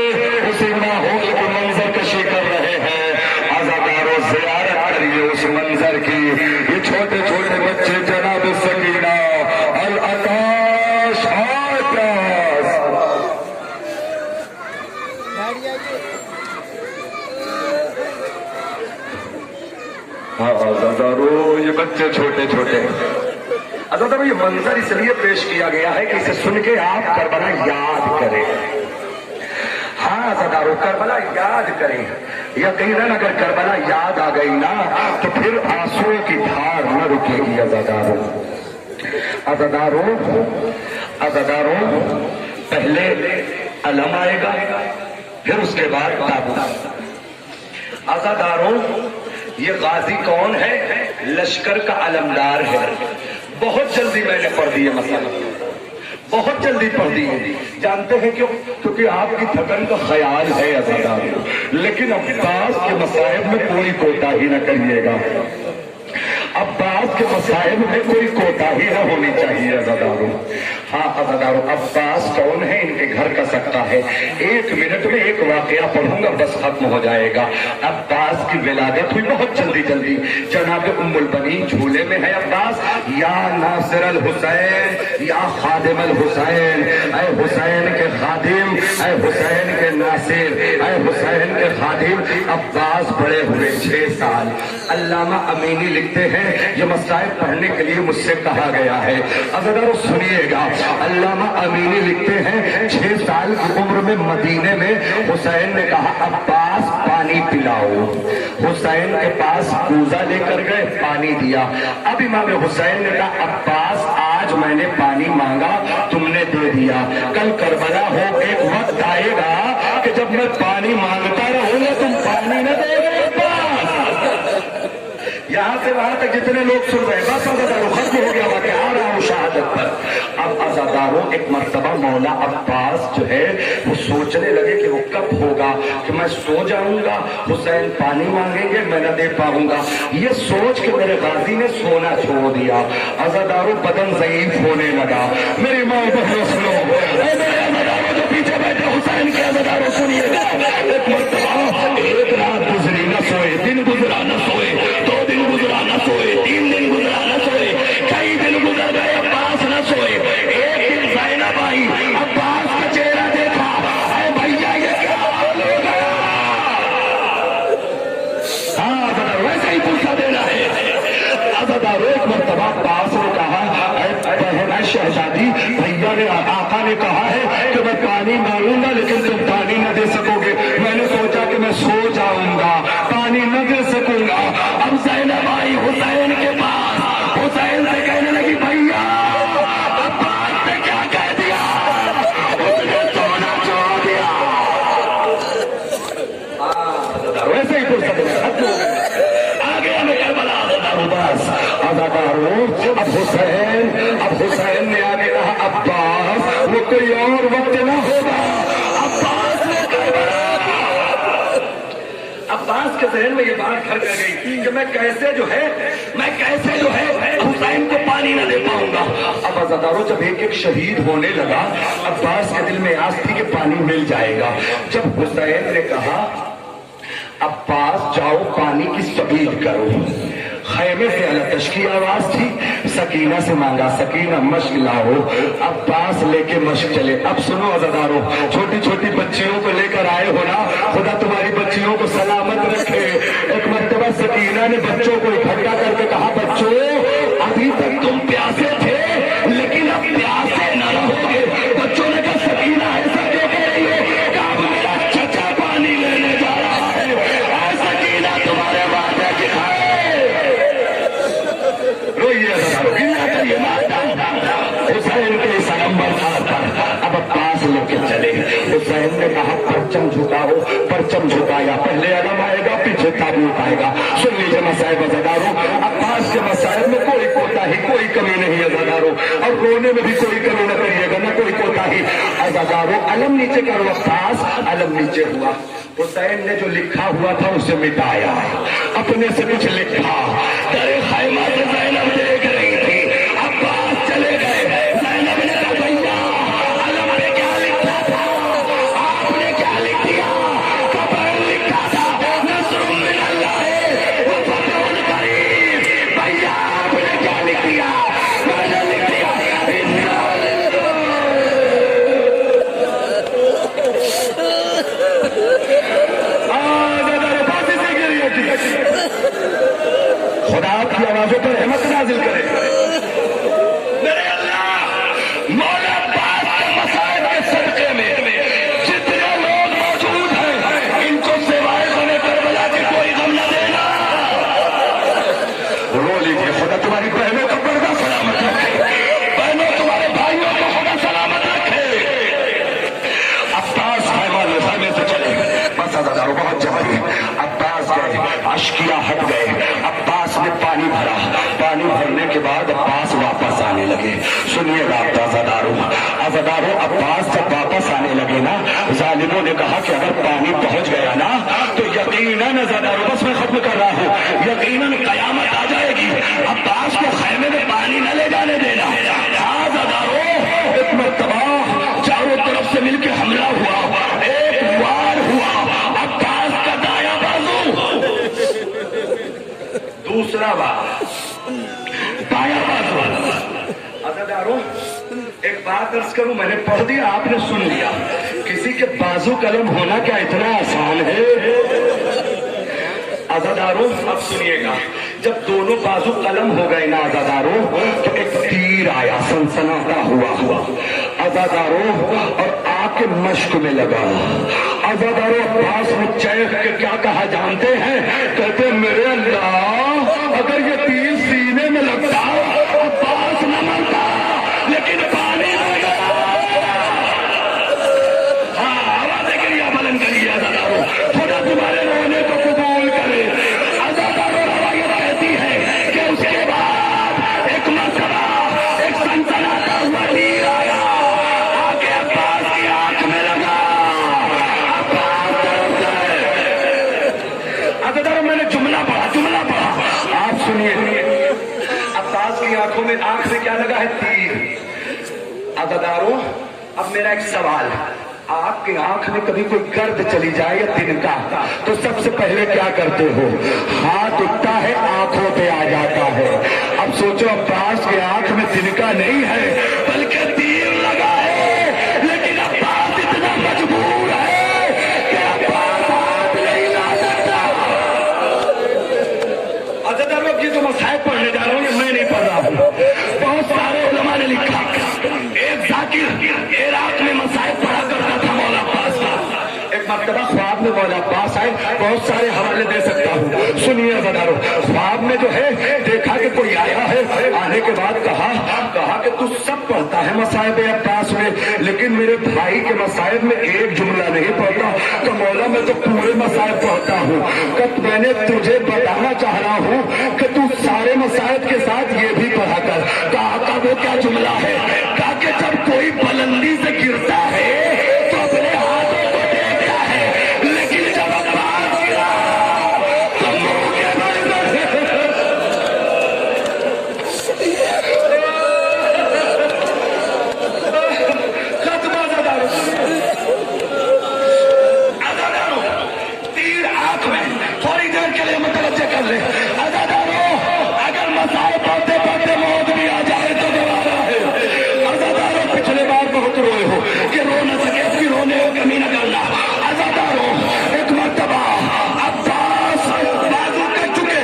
اسی ماحول کی منظر کشی کر رہے ہیں. عزادارو زیارت کریے اس منظر کی. یہ چھوٹے چھوٹے بچے جناب سکینہ العطش ہائے پیاس. عزادارو یہ بچے چھوٹے چھوٹے. عزادارو یہ منظر اس لیے پیش کیا گیا ہے کہ اسے سن کے آپ کربلا یاد کریں. ہاں عزادارو کربلا یاد کریں. یقیناً اگر کربلا یاد آ گئی نا تو پھر آنسوؤں کی دھار نہ رکے گی. عزادارو عزادارو عزادارو پہلے علم آئے گا پھر اس کے بعد تابوت. عزادارو یہ غازی کون ہے؟ لشکر کا علمدار ہے. بہت جلدی میں نے پڑھ دیے مسئلہ، بہت جلدی پڑھ دیے. جانتے ہیں کیوں؟ کیونکہ آپ کی تھکن کا خیال ہے عزادارو، لیکن عباس کے مصائب میں کوئی کوتاہی نہ کریے گا. अब्बास के मसाइब में कोई कोताही न होनी चाहिए अज़ादारों। हाँ अज़ादारों, अब्बास कौन है, इनके घर का सकता है। 1 मिनट में एक वाकया पढ़ूंगा, बस खत्म हो जाएगा। अब्बास की विलादत हुई बहुत जल्दी जल्दी। जनाब उम्मुल बनी झूले में है अब्बास। या नासिर अल हुसैन, या खादिम अल हुसैन, ऐ हुसैन के खादिम, ऐ हुसैन के नासिर, ऐ हुसैन के खादिम। अब्बास बड़े हुए 6 साल। अल्लामा अमीनी लिखते हैं, ये मसाइल पढ़ने के लिए मुझसे कहा गया है। अज़ादारों सुनिएगा, अल्लामा अमीनी लिखते हैं 6 साल की उम्र में मदीने में हुसैन ने कहा अब्बास पानी पिलाओ। हुसैन के पास कूजा लेकर गए, पानी दिया। अब इमाम हुसैन ने कहा अब्बास आज मैंने पानी मांगा, तुमने दे दिया। कल करबला हो, एक वक्त आएगा कि जब मैं पानी मांगता रहूंगा तुम पानी न दोगे। यहाँ से वहां तक जितने लोग सुन रहे हैं, बस अज़ादारों खत्म हो गया, मैं आ रहा हूँ शहादत पर। अब अज़ादारों एक मर्तबा मौला अब्बास जो है वो सोचने लगे कि वो कब होगा कि मैं सो जाऊंगा, हुसैन पानी मांगेंगे, मैं न दे पाऊंगा। ये सोच के मेरे गाजी ने सोना छोड़ दिया। अज़ादारों बदन ज़ईफ होने लगा। मेरी माँ बहनों सुनो, मेरे अज़ादारों जो पीछे बैठे हुसैन के अज़ादारों सुनिएगा। एक मर्तबा एक रात गुजरी, न सोए, दिन गुजरा न सोए, 2 दिन गुजरा न सोए, 3 दिन गुजरा न सोए, कई दिन गुजर गए, अब्बास न सोए। एक दिन ज़ैनब आई, अब्बास का चेहरा देखा, अरे भैया ये क्या हाल हो गया। हाँ अज़ादारों वैसे ही पूछा देना है। अज़ादारों एक मर्तबा अब्बास ने कहा बहन शहजादी, भैया ने आका ने कहा है कि मैं पानी मांगूंगा लेकिन तुम पानी न दे सकोगे। मैंने सोचा कि मैं सो जाऊंगा, पानी न दे सकूंगा। अब ज़ैनब आई हुसैन के पास, हुसैन से कहने लगी भैया अब्बास ने क्या कह दिया, उसने सोना छोड़ दिया। वैसे ही पूछ सकते आगे हमें करबला बस। अज़ादारों अब हुसैन ने आगे कहा अब्बास वो कोई और वक्त ना होगा। अब्बास ने करबला, अब्बास के जहन में ये बात घर कर गई कि मैं कैसे जो है हुसैन को पानी न दे पाऊंगा। अब अज़ादारों जब एक एक शहीद होने लगा, अब्बास के दिल में आस थी कि पानी मिल जाएगा। जब हुसैन ने कहा अब्बास जाओ पानी की सबील करो, खैमे से अलतश की आवाज थी, सकीना से मांगा सकीना मश्क लाओ। अब्बास लेके मश्क चले। अब सुनो अज़ादारों, छोटी छोटी बच्चियों को लेकर आए हो ना, खुदा तुम्हारी बच्चियों को सलामत रखे। एक मर्तबा सकीना ने बच्चों को इकट्ठा करके कहा बच्चों अभी तक तुम प्यासे थे लेकिन अब प्यासे न रहोगे। बच्चों ने कहा सकीना ऐसा क्यों कह रही हो, अब मेरा चचा पानी लेने जा रहा है, सकीना तुम्हारे वादे की हुसैन के सनम्बर पर अब अब्बास लेके चले। हुसैन ने कहा परचम झुकाओ, परचम झुकाया। पहले अलम आएगा, पीछे ताबूत आएगा। सुन लीजिए मसाइब अज़ादारों, अब्बास के मसाइब में कोई कोताही, कोई कमी नहीं है अज़ादारों, और रोने में भी कोई कमी न करिएगा, न कोई कोताही। अज़ादारों अलम नीचे करो, अब्बास अलम नीचे हुआ। हुसैन ने जो लिखा हुआ था उसे मिटाया, अपने से कुछ लिखा। तेरे खैमा से ज़ैनब देख रही थी, अब्बास चले गए। ज़ैनब ने कहा भैया अलम पे क्या लिखा था, आपने क्या लिख दिया। कबर लिखा था नस्रुम मिनल्लाह व फतहुन करीम। भैया आपने क्या लिख दिया, मैंने लिख दिया खुदा आपकी आवाजों पर रहमत नाजिल करे। मेरे अल्लाह मौला अब्बास के मसाइब के सदके में जितने लोग मौजूद हैं इनको सिवाय बने करबला के कोई गम न देना। रो लीजिए, खुदा तुम्हारी बहनों का पर्दा सलामत रखे, बहनों तुम्हारे भाइयों को खुदा सलामत रखे। अब्बास खैमे से चले। बस अज़ादारों बहुत जल्दी अब्बास गए, अश्किया हट गए। अब्बास ने पानी भरा, पानी भरने के बाद अब्बास वापस आने लगे। सुनिएगा अज़ादारों अब्बास जब वापस आने लगे ना, जालिमों ने कहा कि अगर पानी पहुंच गया ना तो यकीनन अज़ादारों, बस मैं खत्म कर रहा हूँ, यकीनन कयामत आ जाएगी। अब्बास को खैमे में पानी न ले जाने देना। हाँ अज़ादारों, एक मर्तबा चारों तरफ से मिलकर हमला हुआ, एक वार हुआ, अब्बास का दाया बाजू, दूसरा वार दाया बाजू। अज़ादारों, एक बात अर्ज करूं, मैंने पढ़ दिया, आपने सुन लिया। किसी के बाजू कलम होना क्या इतना आसान है? अज़ादारों अब सुनिएगा, जब दोनों बाजू कलम हो गए ना अज़ादारों, तो एक तीर आया, सनसनाता हुआ अज़ादारों, और आके मश्क में लगा। अज़ादारों अब्बास ने चैख के क्या कहा जानते हैं? कहते मेरे अल्लाह, अगर ये तीर सीने में लगता अब्बास न मरता, लेकिन पानी में गया। हाँ, आवाज़ करिए, बुलंद करिए अज़ादारों, खुदा तुम्हारे रोने को कबूल करे। अज़ादारों रवायत कहती है कि उसके बाद एक मरतबा एक सनसनाता हुआ तीर आया, आके अब्बास की आंख में लगा। अब्बास डर गए। अज़ादारों मैंने जुमला पढ़ा, आप सुनिए। अब्बास की आंख में क्या लगा है? तीर। अज़ादारों अब मेरा एक सवाल, आपकी आंख में कभी कोई गर्द चली जाए या तिनका, तो सबसे पहले क्या करते हो? हाथ उठता है, आंखों पे आ जाता है। अब सोचो अब्बास की आंख में तिनका नहीं है, बल्कि तीर लगा है, लेकिन अब्बास इतना मजबूर है कि अब्बास हाथ नहीं ला सकता। अज़ादारों ये जो मसाइब पढ़ने जा रहा हूँ, ये मैं नहीं पढ़ रहा हूँ, बहुत सारे उलमा ने लिखा। एक जाकिर इराक में मसाइब पढ़ा करता था मौला अब्बास का। एक मर्तबा ख्वाब में मौला अब्बास आए, बहुत सारे हवाले दे सकता हूँ, सुनिए अज़ादारों। ख्वाब में जो है देखा कि कोई आया है, आने के बाद कहा कि तू सब पढ़ता है मसाइब अब्बास में, लेकिन मेरे भाई के मसाइब में एक जुमला नहीं पढ़ता। तो मौला मैं तो पूरे मसाइब पढ़ता हूँ। कब मैंने तुझे बताना चाह रहा हूँ कि तू सारे मसाइब के साथ ये भी पढ़ा कर। कहा वो क्या जुमला है? कहा कि जब कोई बुलंदी से गिरता है तो अपने हाथों को देखता है, लेकिन जब अब्बास गिरा तो मुंह के बल खत्म। अज़ादारों तीर आंख में, थोड़ी देर के लिए मुतवज्जह कर ले। अज़ादारों अगर मसाइब पढ़ते पढ़ते मौत भी आ जाए तो दोबारा है। अज़ादारों पिछले बार बहुत रोए हो कि रो न सके, फिर रोने हो कमी न करना। अज़ादारों एक मर्तबा अब्बास बाजू कट चुके,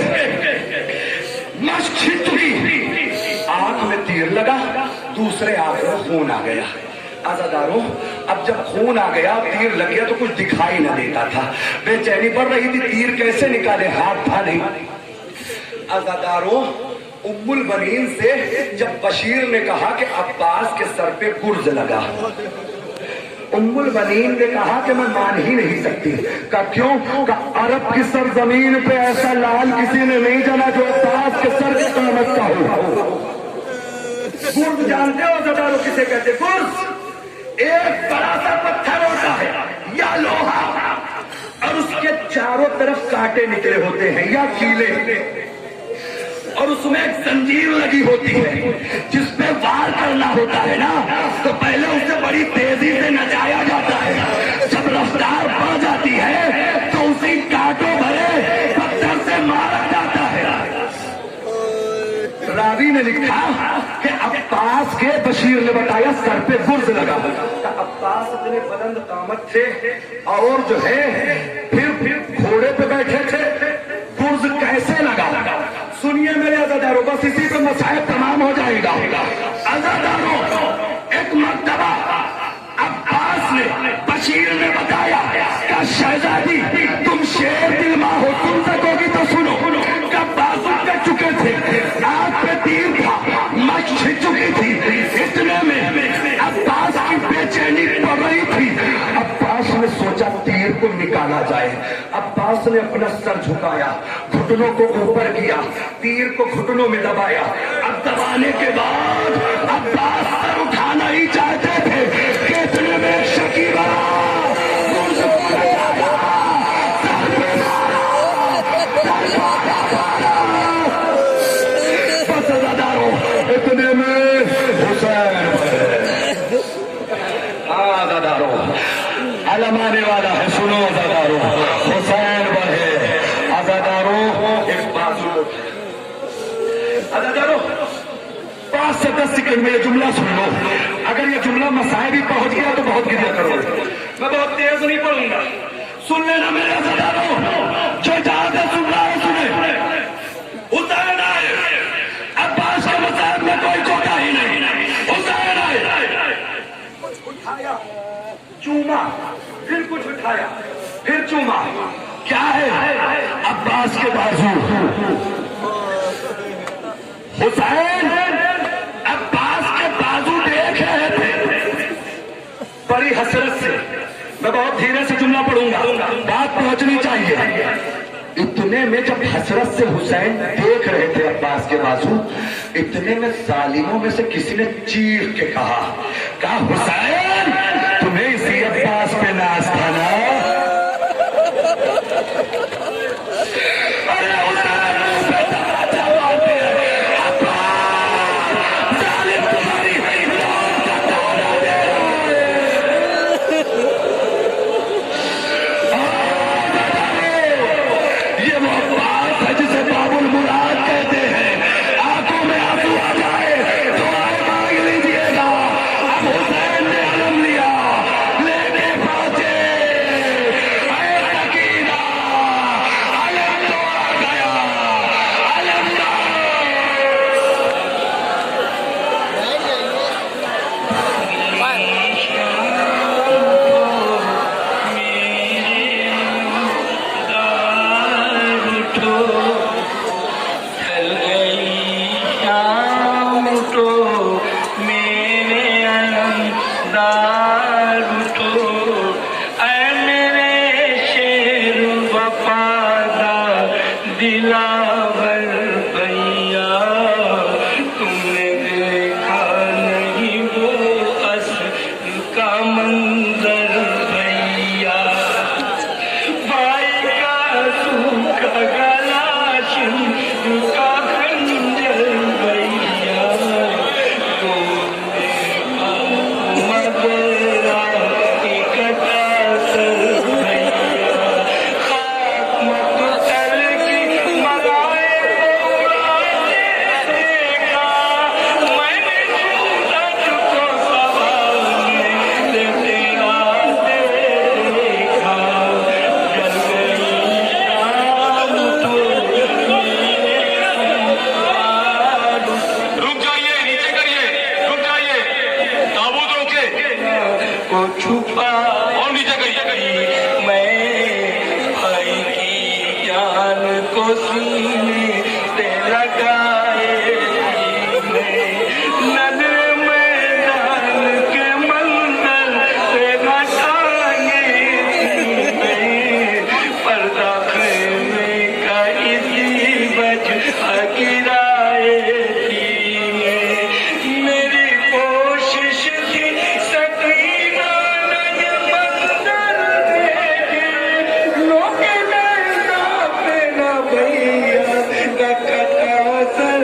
मश्क छिट चुकी, आंख में तीर लगा, दूसरे आंख में खून आ गया। अज़ादारों अब जब खून आ गया, तीर लग गया, तो कुछ दिखाई न देता था, बेचैनी बढ़ रही थी, तीर कैसे निकाले, हाथ था नहीं। अज़ादारों उम्मुल बनीन से जब बशीर ने कहा कि अब्बास के सर पे गुर्ज लगा, उम्मुल बनीन ने कहा कि मैं मान ही नहीं सकती। का क्यों? का अरब की सरजमीन पे ऐसा लाल किसी ने नहीं जाना जो अब्बास के सर की कीमत का हो। गुर्ज जानते हो अज़ादारों किसे कहते? गुर्ज एक बड़ा सा पत्थर होता है या लोहा, और उसके चारों तरफ कांटे निकले होते हैं या कीले, और उसमें एक जंजीर लगी होती है, जिसपे वार करना होता है ना, तो पहले उसे बड़ी तेजी से नचाया जाता है। जब रफ्तार बढ़ जाती है तो उसी कांटों भरे पत्थर से मारा जाता है। रावी ने लिखा कि अब्बास के बशीर ने बताया सर पे गुर्ज लगा। अब्बास इतने बुलंद कामत थे, और जो है फिर घोड़े पे बैठे थे, गुर्ज कैसे लगा? सुनिए मेरे अज़ादारों, बस इसी पे मसाइब तमाम हो जाएगा। अज़ादारों एक मर्तबा अब्बास ने बशीर ने बताया कि शहजादी तुम शेर दिल माँ हो, सुन सकोगी तो सुनो। कब बाजू कट चुके थे, आंख पे तीर था, मच छिट चुकी थी, इतने में अब्बास की बेचैनी पड़ रही थी। अब्बास ने सोचा तीर को निकाला जाए। अब्बास ने अपना सर झुकाया, घुटनों को ऊपर किया, तीर को घुटनों में दबाया। अब दबाने के बाद अब्बास सर उठाना ही चाहते थे कि इतने में शकीबा गुर्ज को लगाया, सर पे आने वाला है, सुनो अज़ादारों, हुसैन बढ़े। अज़ादारों एक बाजू, अज़ादारों 5 से 10 सेकंड में ये जुमला सुन लो। अगर ये जुमला मसाए भी पहुंच गया तो बहुत गिरिया करोगे। मैं बहुत तेज नहीं पढ़ूंगा, सुन लेना मेरे अज़ादारों, जो जहां से सुन रहा है सुने। हुसैन आए, अब्बास के मसाहब में कोई कोता ही नहीं। हुसैन आए, उठाया, चूमा, फिर कुछ उठाया, फिर चूमा। क्या है? अब्बास के बाजू। हुसैन अब्बास के बाजू देख रहे थे बड़ी हसरत से। मैं बहुत धीरे से जुमला पढ़ूंगा, बात पहुंचनी चाहिए। इतने में जब हसरत से हुसैन देख रहे थे अब्बास के बाजू, इतने में जालिमों में से किसी ने चीख के कहा हुसैन तुम्हें इसी अब्बास पे नाज था ना? अरे हुसैन पे तमाचा मारते हैं, अब्बास जालिम तुम्हारी लौट का ताना दे रहा है। ये वो अब्बास है जिसे बाबुल मुराद कहते हैं। आंखों में आंसू आ जाए तो आए मांग लीजिएगा। अब हुसैन ने अलम लिया, लेके पहुंचे। अरे सकीना, अलम तोड़ा गया, अलम दिलावर भैया तुमने देखा नहीं वो असल का मंजर भैया, भाई का सूखा गला का खंजर भैया, तुमने मदरा इकट्ठा सर भैया, खाक मत तल की मगाए उड़ाते देखा, मैंने झूठा तुझको सवाल में लेते आते देखा, जल गई शाम तो रुक जाइए, नीचे करिए, रुक जाइए, ताबूत रोके को छुपा और नीचे करिए। मैं भाई की जान को सीने से लगाए नजर मैदान के मंजर से घटाए पर्दा खेमे का इसी वजह गिराए थी। मेरी कोशिश थी सकीना नए मंजर देखे, लोग नैना पे ना भैया का कटा सर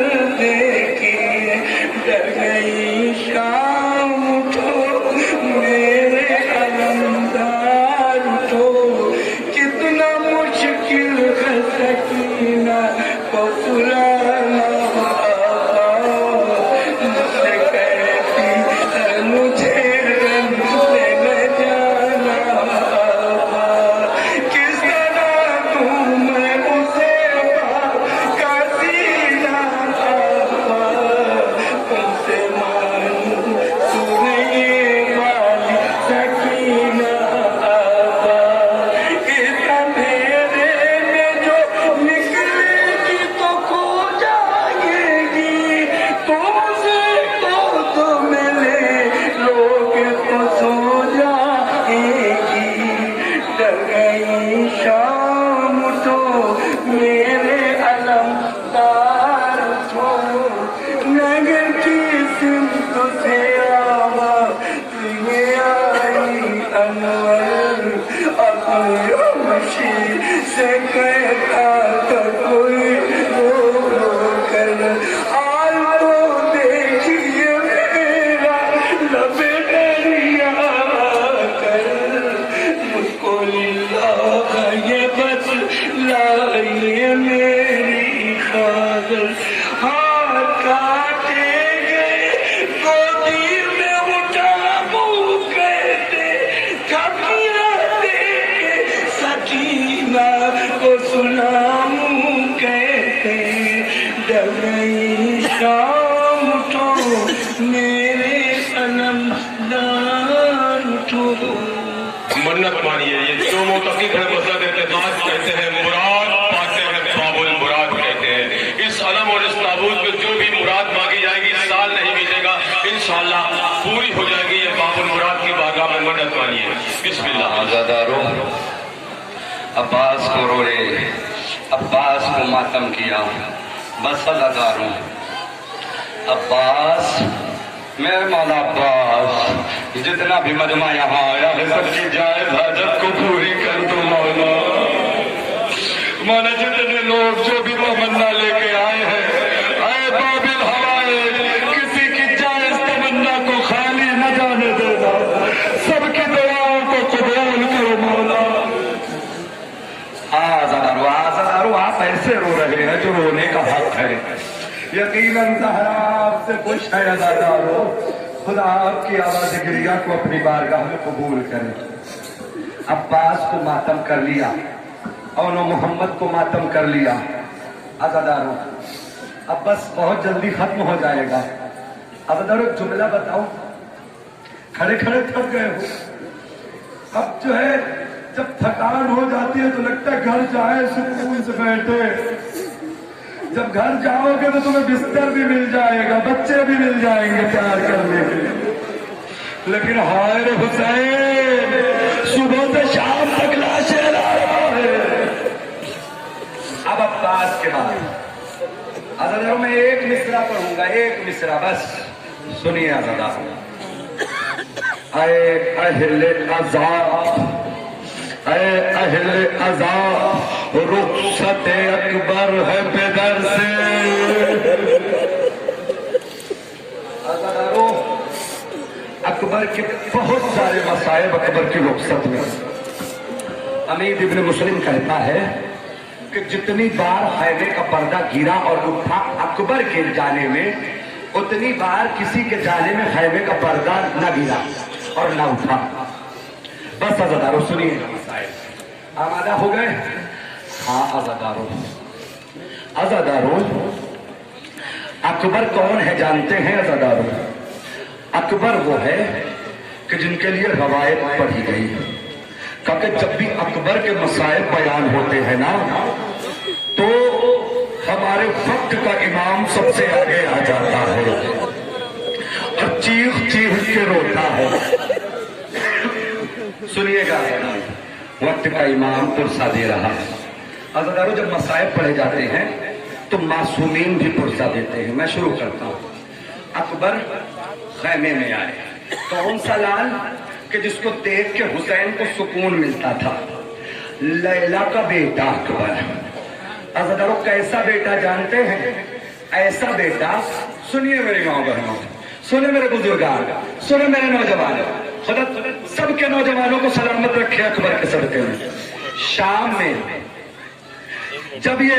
मन्नत मानिए। ये जो मोतक़िद है मसलक एतक़ाद कहते हैं, मुराद पाते हैं, बाबुल मुराद कहते हैं। इस अलम और इस ताबूत में जो भी मुराद मांगी जाएगी, साल नहीं बीतेगा, इंशाअल्लाह पूरी हो जाएगी। ये बाबुल मुराद की बारगाह में मन्नत मानिए। बिस्मिल्लाह। आज़ादारो, अब्बास को रोए, अब्बास को मातम किया, बस आज़ादारो, अब्बास, मेरे मौला अब्बास, जितना भी मजमा यहाँ आया है सबकी जायज़ हाजत को पूरी कर दो मौला। मौला जितने लोग जो भी तमन्ना लेके आए हैं, आए बाबिल हवाए, किसी की जायज़ तमन्ना को खाली न जाने देना, सबकी दुआओं को कबूल करो मौला। आज़ादारो, आज़ादारो, आप ऐसे रो रहे हैं जो रोने का हक है। यकीनन ज़हरा आपसे खुश है आज़ादारो। खुदा आपकी आवाज़ गिरिया को अपनी बारगाह में कबूल करे। अब्बास को मातम कर लिया और मोहम्मद को मातम कर लिया। आज़ादारो, अब बस बहुत जल्दी खत्म हो जाएगा। आज़ादारो, एक जुमला बताओ, खड़े खड़े थक गए हो। अब जो है जब थकान हो जाती है तो लगता है घर जाए, सुकून से बैठे। जब घर जाओगे तो तुम्हें बिस्तर भी मिल जाएगा, बच्चे भी मिल जाएंगे प्यार करने के लिए। लेकिन हाय रे हुसैन, सुबह से शाम तक लाशें ला रहा है। अब अब्बास के बाद आज़ादारो मैं एक मिसरा पढ़ूंगा, एक मिसरा बस, सुनिए आज़ादारो। आए अहले अज़ा, ऐ अहले अज़ा, रुख़्सत अकबर है बेदर से। आज़ादारो, अकबर के बहुत सारे मसाइब अकबर की रुख़्सत में। अमीर इब्न मुस्लिम कहता है कि जितनी बार खैमे का पर्दा गिरा और उठा अकबर के जाने में, उतनी बार किसी के जाने में खैमे का पर्दा न गिरा और न उठा। बस आज़ादारो सुनिए, आमादा हो गए? हाँ आज़ादारो। आज़ादारो, अकबर कौन है जानते हैं आज़ादारो? अकबर वो है कि जिनके लिए रवायत पढ़ी गई, क्योंकि जब भी अकबर के मसाइब बयान होते हैं ना, तो हमारे वक्त का इमाम सबसे आगे आ जाता है और चीख चीख के रोता है। सुनिएगा, वक्त का इमाम पुरसा दे रहा है। आज़ादारो, जब मसाइब पढ़े जाते हैं तो मासूमीन भी पुरसा देते हैं। मैं शुरू करता हूँ। अकबर खैमे में आए, कौन सा लाल कि जिसको देख के हुसैन को सुकून मिलता था, लैला का बेटा अकबर। आज़ादारो, कैसा बेटा जानते हैं? ऐसा बेटा, सुनिए मेरी माँ बहनों, सुने मेरे बुजुर्गान, सुने मेरे नौजवान, खुदा सबके नौजवानों को सलामत रखे अकबर के सदके में। शाम में जब ये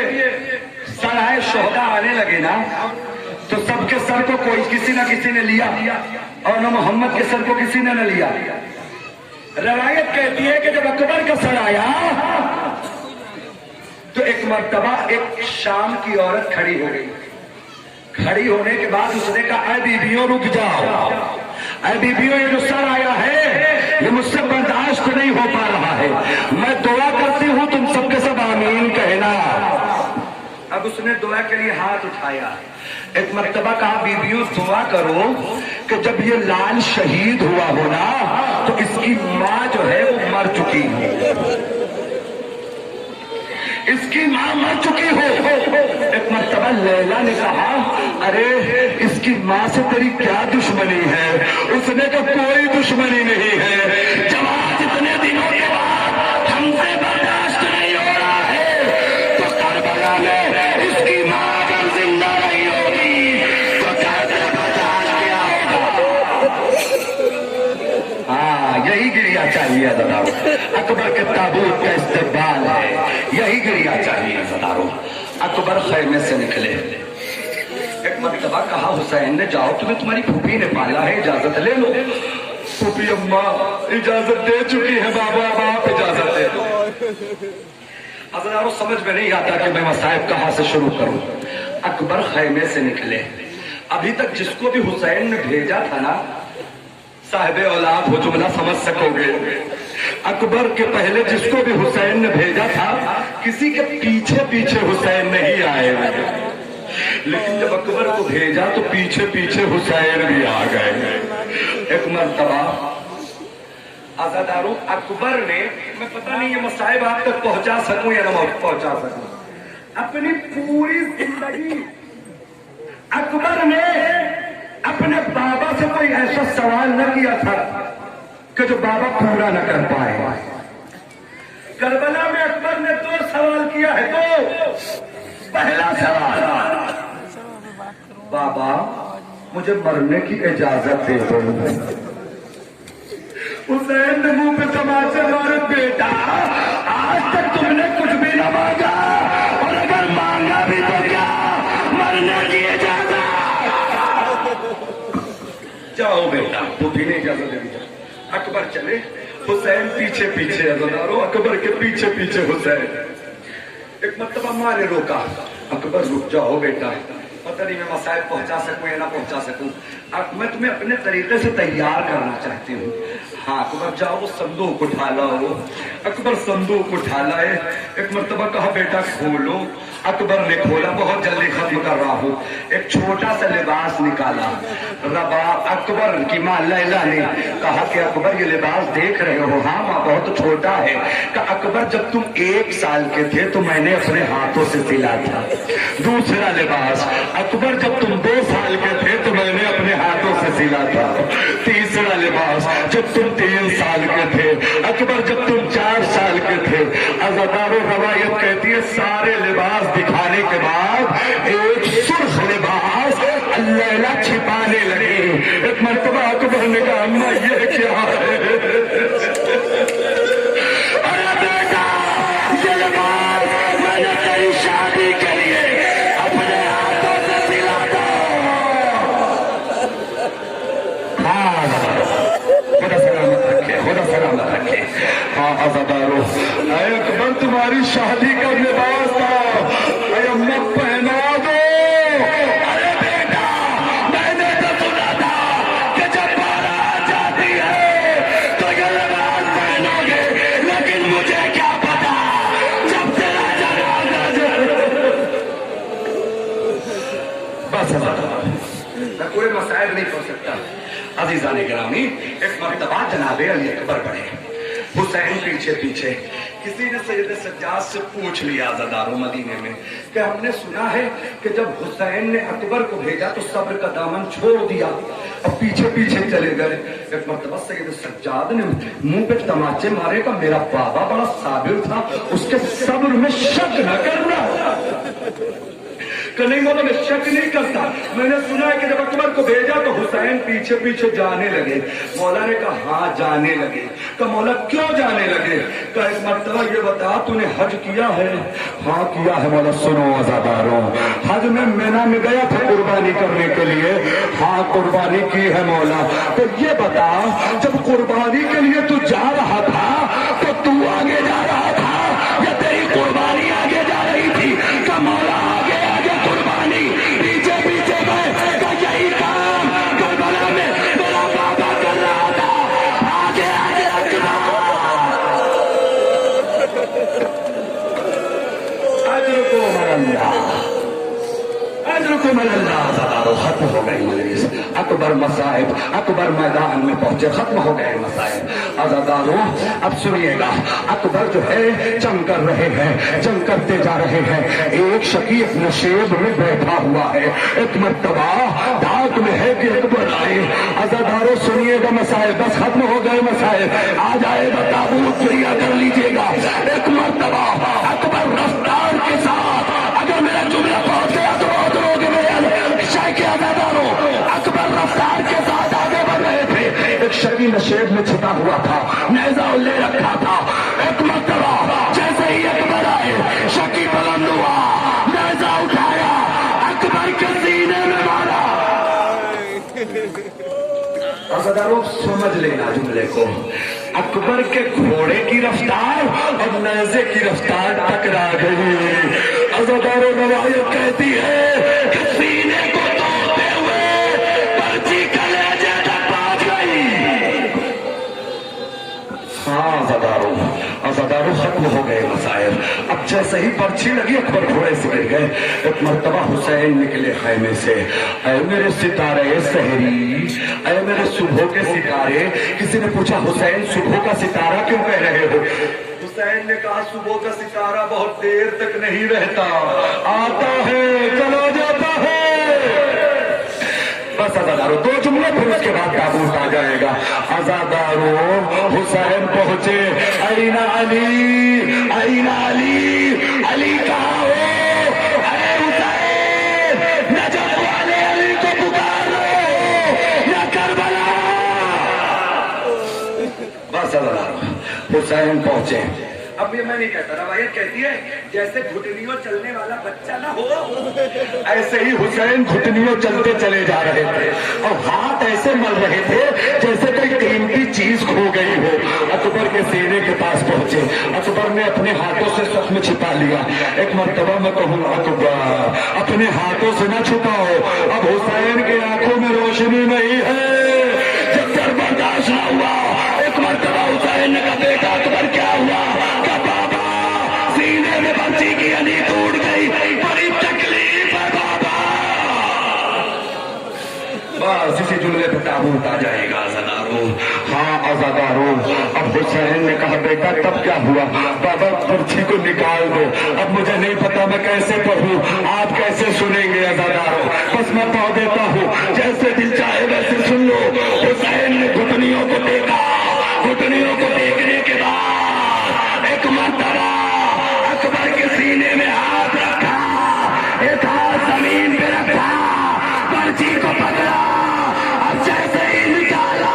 सराय शोहदा आने लगे ना, तो सबके सर को कोई किसी ना किसी ने लिया और न मोहम्मद के सर को किसी ने न लिया। रवायत कहती है कि जब अकबर का सर आया तो एक मर्तबा एक शाम की औरत खड़ी हो गई। खड़ी होने के बाद उसने कहा, ऐ बीबियों रुक जाओ, ऐ बीबियों, ये जो सर आया है ये मुझसे बर्दाश्त नहीं हो पा रहा है, मैं दुआ करती हूँ, तुम सबके सब आमीन कहना। अब उसने दुआ के लिए हाथ उठाया। एक मर्तबा कहा, बीबियों दुआ करो कि जब ये लाल शहीद हुआ हो ना, तो इसकी माँ जो है वो मर चुकी हो, इसकी माँ मर चुकी हो। एक मर्तबा लैला ने कहा, अरे इसकी माँ से तेरी क्या दुश्मनी है? उसने कहा, कोई दुश्मनी नहीं है, जब आज इतने दिनों के बाद हमसे बर्दाश्त नहीं हो रहा है, तो करबला में इसकी माँ अगर जिंदा नहीं होगी तो क्या होगा? हाँ, यही गिरिया चाहिए आज़ादारो। अकबर के ताबूत का इस्तेमाल है, यही गिरिया चाहिए आज़ादारो। अकबर खैमे से निकले। एक मर्तबा कहा, हुसैन ने जाओ, तुम्हें तुम्हारी फूफी ने पाला है, इजाजत ले लो। फूफी अम्मा इजाजत दे चुकी है बाबा, अब आप इजाजत दे दो। आज़ादारो, समझ में नहीं आता कि मैं मसाइब कहाँ से शुरू करूं। अकबर खैमे से निकले। अभी तक जिसको भी हुसैन ने भेजा था ना, साहिब औलाद हो, जुमला समझ सकोगे, अकबर के पहले जिसको भी हुसैन ने भेजा था किसी के पीछे पीछे हुसैन नहीं आए हुए, लेकिन जब अकबर को भेजा तो पीछे पीछे हुसैन भी आ गए। एक मर्तबा आजादारों अकबर ने, मैं पता नहीं ये मसाइब आप तक पहुंचा सकूं या ना पहुंचा सकूं, अपनी पूरी जिंदगी अकबर ने अपने बाबा से कोई ऐसा सवाल न किया था कि जो बाबा पूरा न कर पाए। करबला में अकबर ने 2 सवाल किया है। 2 पहला सवाल, बाबा मुझे मरने की इजाजत दे दो। हुसैन ने मुंह पे तमाचे मारे, बेटा आज तक तुमने कुछ भी न मांगा, और अगर मांगा भी तो क्या, मरने की इजाजत। जाओ बेटा, तो भी नहीं इजाजत दे दी। अकबर चले, हुसैन पीछे पीछे, अज़दारो अकबर के पीछे पीछे हुसैन। एक मर्तबा माँ ने रोका, अकबर रुक जाओ बेटा, पता नहीं मैं मसाइब पहुंचा सकूं या ना पहुंचा सकूं, अब मैं तुम्हें अपने तरीके से तैयार करना चाहती हूँ। हाँ अकबर जाओ वो संदूक उठा लाओ। अकबर संदूक उठा लाए। एक मर्तबा कहा बेटा खोलो। अकबर ने खोला, बहुत जल्दी खत्म कर रहा हूँ। एक छोटा सा लिबास निकाला। रबा अकबर की माँ लैला ने कहा कि अकबर ये लिबास देख रहे हो? हाँ माँ बहुत छोटा है। कहा अकबर जब तुम 1 साल के थे तो मैंने अपने हाथों से सिला था। दूसरा लिबास, अकबर जब तुम 2 साल के थे तो मैंने अपने हाथों से सिला था। तीसरा लिबास, जब तुम 3 साल के थे। अकबर जब तुम 4 साल के थे। अज़दारो रवायत कहती है सारे लिबास दिखाने के बाद एक सुर्ख लिबास लैला छिपाने लगे। एक मर्तबा अकबर ने कहा अम्मा ये क्या है? अरे बेटा ये लिबास मैंने तेरी शादी के लिए अपने हाथों से सिला था। हाँ खुदा सलामत रखे, खुदा सलामत रखे। हाँ अज़दारो अकबर तुम्हारी शादी का लिबास था, अम्मा पहना दो। अरे बेटा मैंने तो सुना था कि जब बारात जाती है तो ये लिबास पहनोगे, लेकिन मुझे क्या पता जब तेरा जनाजा। बस मैं पूरे मसाइल नहीं पढ़ सकता। अजीजान गिरामी, एक मर्तबा जनाबे अली अकबर बढ़े, हुसैन पीछे पीछे। किसी ने सैयद सज्जाद से पूछ लिया अज़दारो मदीने में कि हमने सुना है कि जब हुसैन ने अकबर को भेजा तो सब्र का दामन छोड़ दिया और पीछे पीछे चले गए। एक मर्तबा सैयद सज्जाद ने मुंह पे तमाचे मारे का मेरा बाबा बड़ा साबिर था, उसके सब्र में शक न करना। नहीं मौला मैं शक नहीं करता, मैंने सुना है कि जब अकबर को भेजा तो हुसैन पीछे पीछे जाने लगे। मौला ने कहा हाँ जाने लगे। तो मौला क्यों जाने लगे? का एक मर्तबा ये बता तूने हज किया है? हाँ किया है मौला। सुनो अज़दारों, हज में मिना में गया था कुर्बानी करने के लिए? हाँ कुर्बानी की है मौला। तो ये बता जब कुर्बानी के लिए तू जा रहा था तो तू आगे जा रहा था या तेरी कुर्बानी आगे जा रही थी? का मौला आगे आगे कुर्बानी, पीछे पीछे मैं का यही काम करबला में मेरा बाबा कर रहा था। आगे आगे खत्म हो गई मजलिस। अकबर मसाइब, अकबर मैदान में पहुंचे, खत्म हो गए मसाइब। अज़दारो अब सुनिएगा, अकबर जो है जंग कर रहे हैं, जंग करते जा रहे हैं। एक शकीफ नशेब में बैठा हुआ है। एक मर्तबा डाक में है कि अकबर आए। अज़दारो सुनिएगा मसाइब, बस खत्म हो गए मसाइब। आ जाएगा ताबूत क्रिया कर लीजिएगा। एक मर्तबा अकबर रफ्तार के साथ, अगर मेरा जुमला पहुंच गया तो बहुत लोग अकबर रफ्तार के साथ आगे बढ़ रहे थे। एक शकी नशेब में छिपा हुआ था, नेज़ा ले रखा था। एक मर्तबा जैसे ही अकबर आए शकी बुलंद हुआ, नेज़ा उठाया, अकबर के सीने में मारा। अज़दारो समझ लेना जुमले को, अकबर के घोड़े की रफ्तार और नेज़े की रफ्तार टकरा गई। अज़दारो रवायत कहती है कि सीने को तोड़ते हुए पर्ची कलेजे तक पहुंच गई। हाँ गए मसाइल। अब जैसे ही पर्ची लगी अकबर घोड़े से गिर गए। एक मर्तबा हुसैन निकले खैमे से, ऐ मेरे सितारे सहरी, ऐ मेरे सुबह के सितारे। किसी ने पूछा हुसैन सुबह का सितारा क्यों कह रहे हो? हुसैन ने कहा सुबह का सितारा बहुत देर तक नहीं रहता, आता है चला जाता है। बस आजादारों, दो जुमले फिर उसके बाद ताबूत आ जाएगा। आजादारों, हुसैन पहुंचे, ऐना अली, ऐना अली, अली कहाँ हो? अरे हुसैन, नजफ वाले अली को पुकारो या करबला। बस आजादारों, हुसैन पहुंचे। अब ये मैं नहीं कहता, रवायत कहती है जैसे घुटनियों चलने वाला बच्चा ना हो, ऐसे ही हुसैन घुटनियों चलते चले जा रहे थे और हाथ ऐसे मल रहे थे जैसे कोई कीमती चीज खो गई हो। अकबर के सीने के पास पहुंचे। अकबर ने अपने हाथों से जख्म छिपा लिया। एक मर्तबा मैं कहूँ अकबर, अपने हाथों से ना छुपाओ, अब हुसैन की आंखों में रोशनी नहीं है। जब डर बर्दाश्त ना हुआ, एक मर्तबा हुसैन ने कहा बेटा अकबर क्या हुआ? सीने में बच्ची की अली टूट गई, बड़ी तकलीफ है बाबा। बस इसी जुमले पर ताबूत आ जाएगा आजादारों। हाँ आजादारों, अब हुसैन ने कहा बेटा तब क्या हुआ? बाबा पर्ची को निकाल दो, अब मुझे नहीं पता मैं कैसे पढ़ूं, आप कैसे सुनेंगे आजादारों? बस मैं पढ़ देता हूँ, जैसे दिल चाहे वैसे सुन लो। हुसैन ने घुटनियों को देखा, घुटनियों को देखने के बाद एक मर्तबा अकबर के सीने में हाथ रखा, एक हाथ जमीन पे रखा, पर्ची को पकड़ा और जैसे ही निकाला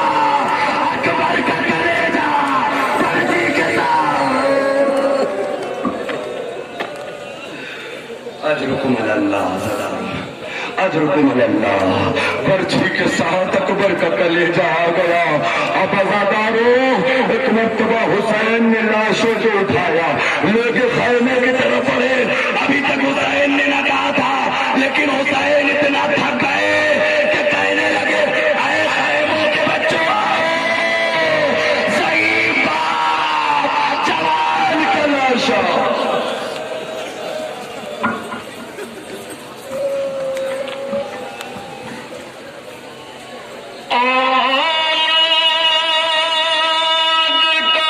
अकबर का कलेजा पर्ची के साथ। अजरुकुम अल्लाह, अजरुकुम अल्लाह। पर्ची के साथ अकबर का कलेजा आ गया। अब आजादारों, एक मर्तबा हुसैन ने लाशों को उठाया, लेके खैमे की तरफ बढ़े। अभी तक हुसैन ने ना कहा था, लेकिन हुसैन इतना थक गए कि कहने लगे आए खैमों के बच्चों, सही बात, जवान का लाशा। आग का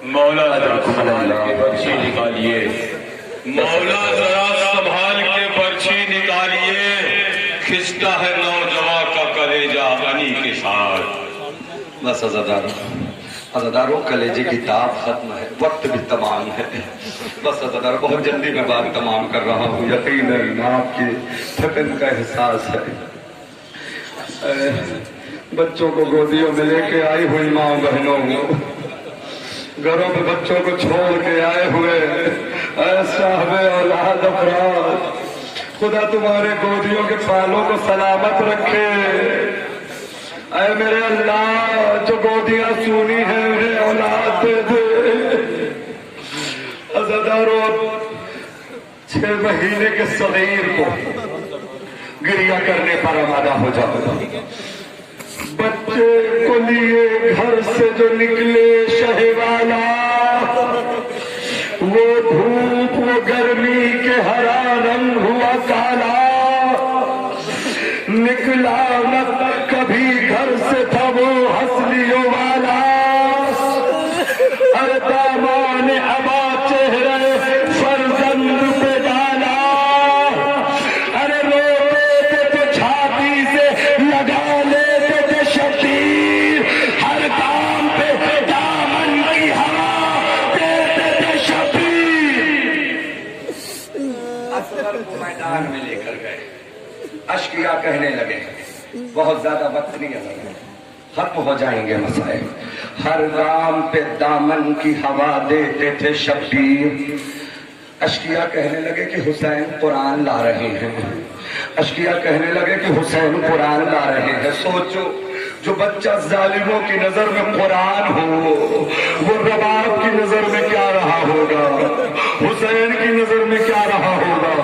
मौला जरा संभाल के पर्ची निकालिए, मौला जरा संभाल के पर्ची निकालिए, खिंचता है नौजवान का कलेजा अनी के साथ। बस अज़ादारों कलेजे की ताप खत्म है, वक्त भी तमाम है। बस अज़ादारों बहुत जल्दी मैं बात तमाम कर रहा हूँ, यकीनन आपकी थकन का एहसास है। बच्चों को गोदियों में लेके आई हुई माँ बहनों को, घरों में बच्चों को छोड़ के आए हुए ऐसा हमें औलाद अफराद, खुदा तुम्हारे गोदियों के पालों को सलामत रखे। ऐ मेरे अल्लाह, जो गोदियां सूनी हैं उन्हें औलाद दे दे। अज़ादारों, 6 महीने के सगीर को गिरिया करने पर आमादा हो जाओ। बच्चे को लिए घर से जो निकले शहवाला, वो धूप वो गर्मी के हरा रंग हुआ काला, निकला न कभी घर से था वो हंसलियों वाला। अरे दामान अबा चेहरे फर्जंद पे डाला, अरे रोते थे तो छाती से लगा लेते थे शबीर, हर काम पे दामन की हवा देते थे शबीर। असगर को मैदान में लेकर गए, अश्किया कहने लगे बहुत ज्यादा वक्त नहीं है, खत्म हो जाएंगे मसाइल। हर गाम पे दामन की हवा देते थे शब्बीर। अश्किया कहने लगे कि हुसैन कुरान ला रहे हैं, अश्किया कहने लगे कि हुसैन कुरान ला रहे हैं। सोचो, जो बच्चा जालिमों की नजर में कुरान हो, वो रबाब की नजर में क्या रहा होगा, हुसैन की नजर में क्या रहा होगा।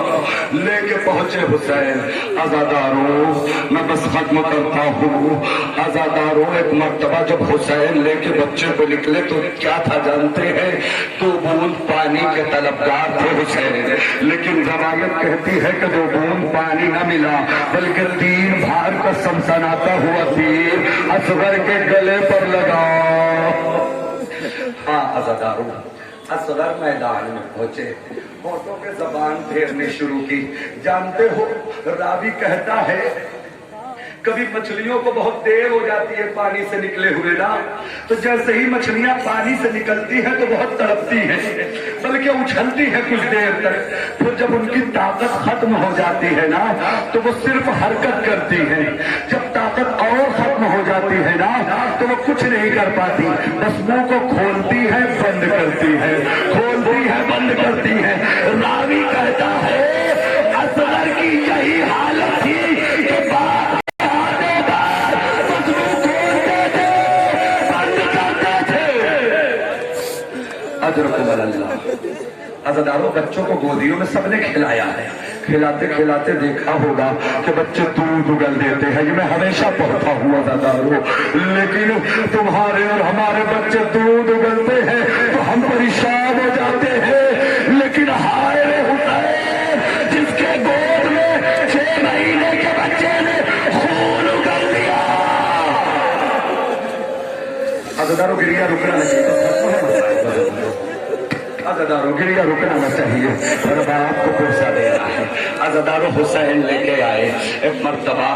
लेके पहुंचे हुसैन। अज़ादारों, मैं बस खत्म करता हूँ। अज़ादारों, एक मर्तबा जब हुसैन लेके बच्चे को निकले तो क्या था जानते हैं? तो बूंद पानी के तलबगार थे हुसैन, लेकिन रवायत कहती है कि 2 बूंद पानी न मिला, बल्कि 3 भार का सनसनाता हुआ तीर असगर के गले पर लगा। हाँ अज़ादारों, असगर मैदान में पहुंचे, होठों पे जबान फेरने शुरू की। जानते हो, रावी कहता है कभी मछलियों को बहुत देर हो जाती है पानी से निकले हुए ना, तो जैसे ही मछलियां पानी से निकलती हैं तो बहुत तड़पती हैं, बल्कि उछलती है कुछ देर तक। फिर जब उनकी ताकत खत्म हो जाती है ना, तो वो सिर्फ हरकत करती है। जब ताकत और खत्म हो जाती है ना, तो वो कुछ नहीं कर पाती, बस मुंह को खोलती है बंद करती है, खोलती है बंद करती है। रावी कहता है असगर की यही हालत थी कि अज़ादारों, बच्चों को गोदियों में सबने खिलाया है, खिलाते खिलाते देखा होगा कि बच्चे दूध उगल देते हैं। ये मैं हमेशा पढ़ता हूँ अज़ादारों, लेकिन तुम्हारे और हमारे बच्चे दूध उगलते हैं तो हम परेशान हो जाते हैं। लेकिन हाय रे हुसैन, जिसके गोद में 6 महीने के बच्चे ने खून उगल दिया। अज़ादारों, गिरिया रुकना नहीं, अज़ादारों गिरिया रुकना न चाहिए, मेरा बाप को पैसा देना है। अज़ादारों, हुसैन लेके आए एक मर्तबा,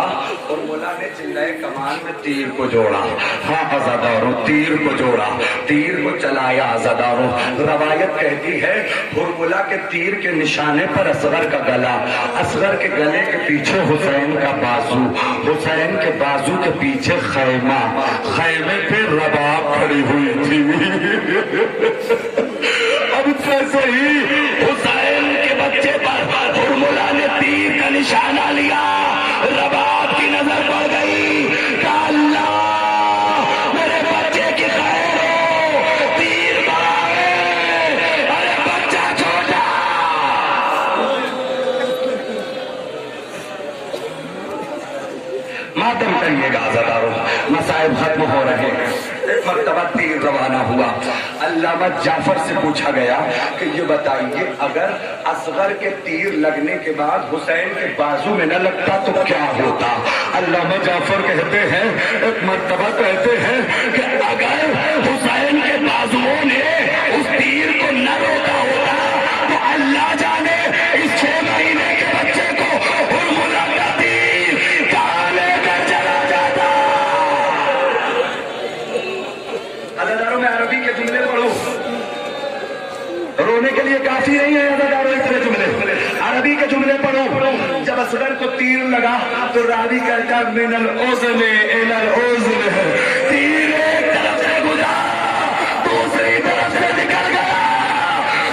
और मुला ने चिल्लाए कमान में तीर को जोड़ा। हाँ अज़ादारों, तीर को जोड़ा, तीर को चलाया। अज़ादारों, रवायत कहती है हुरमुला के तीर के निशाने पर असगर का गला, असगर के गले के पीछे हुसैन का बाजू, हुसैन के बाजू के पीछे खैमा, खैमे पे रबाब खड़ी हुई थी। अब जैसे ही हुसैन के बच्चे पर हुरमुला ने तीर का निशाना लिया, रबाब की नजर पड़ गई। अल्लाह मेरे बच्चे की खैर हो, तीर मारे, अरे बच्चा छोटा। मातम करिएगा अज़ादारों, मसाइब खत्म हो रहे हैं। एक मर्तबा तीर रवाना हुआ। अल्लामा जाफर से पूछा गया कि ये बताइए, अगर असगर के तीर लगने के बाद हुसैन के बाजू में न लगता तो क्या होता? अल्लामा जाफर कहते हैं, एक मर्तबा कहते हैं कि अगर हुसैन के बाजुओं ने रोने के लिए काफी नहीं है अज़ादारों इतने जुमले। अरबी के जुमले पढ़ो। जब असगर को तीर लगा तो रावी कहता मिनल उज़्न इलल उज़्न, तीर एक तरफ से गुजरा दूसरी तरफ से निकल गया,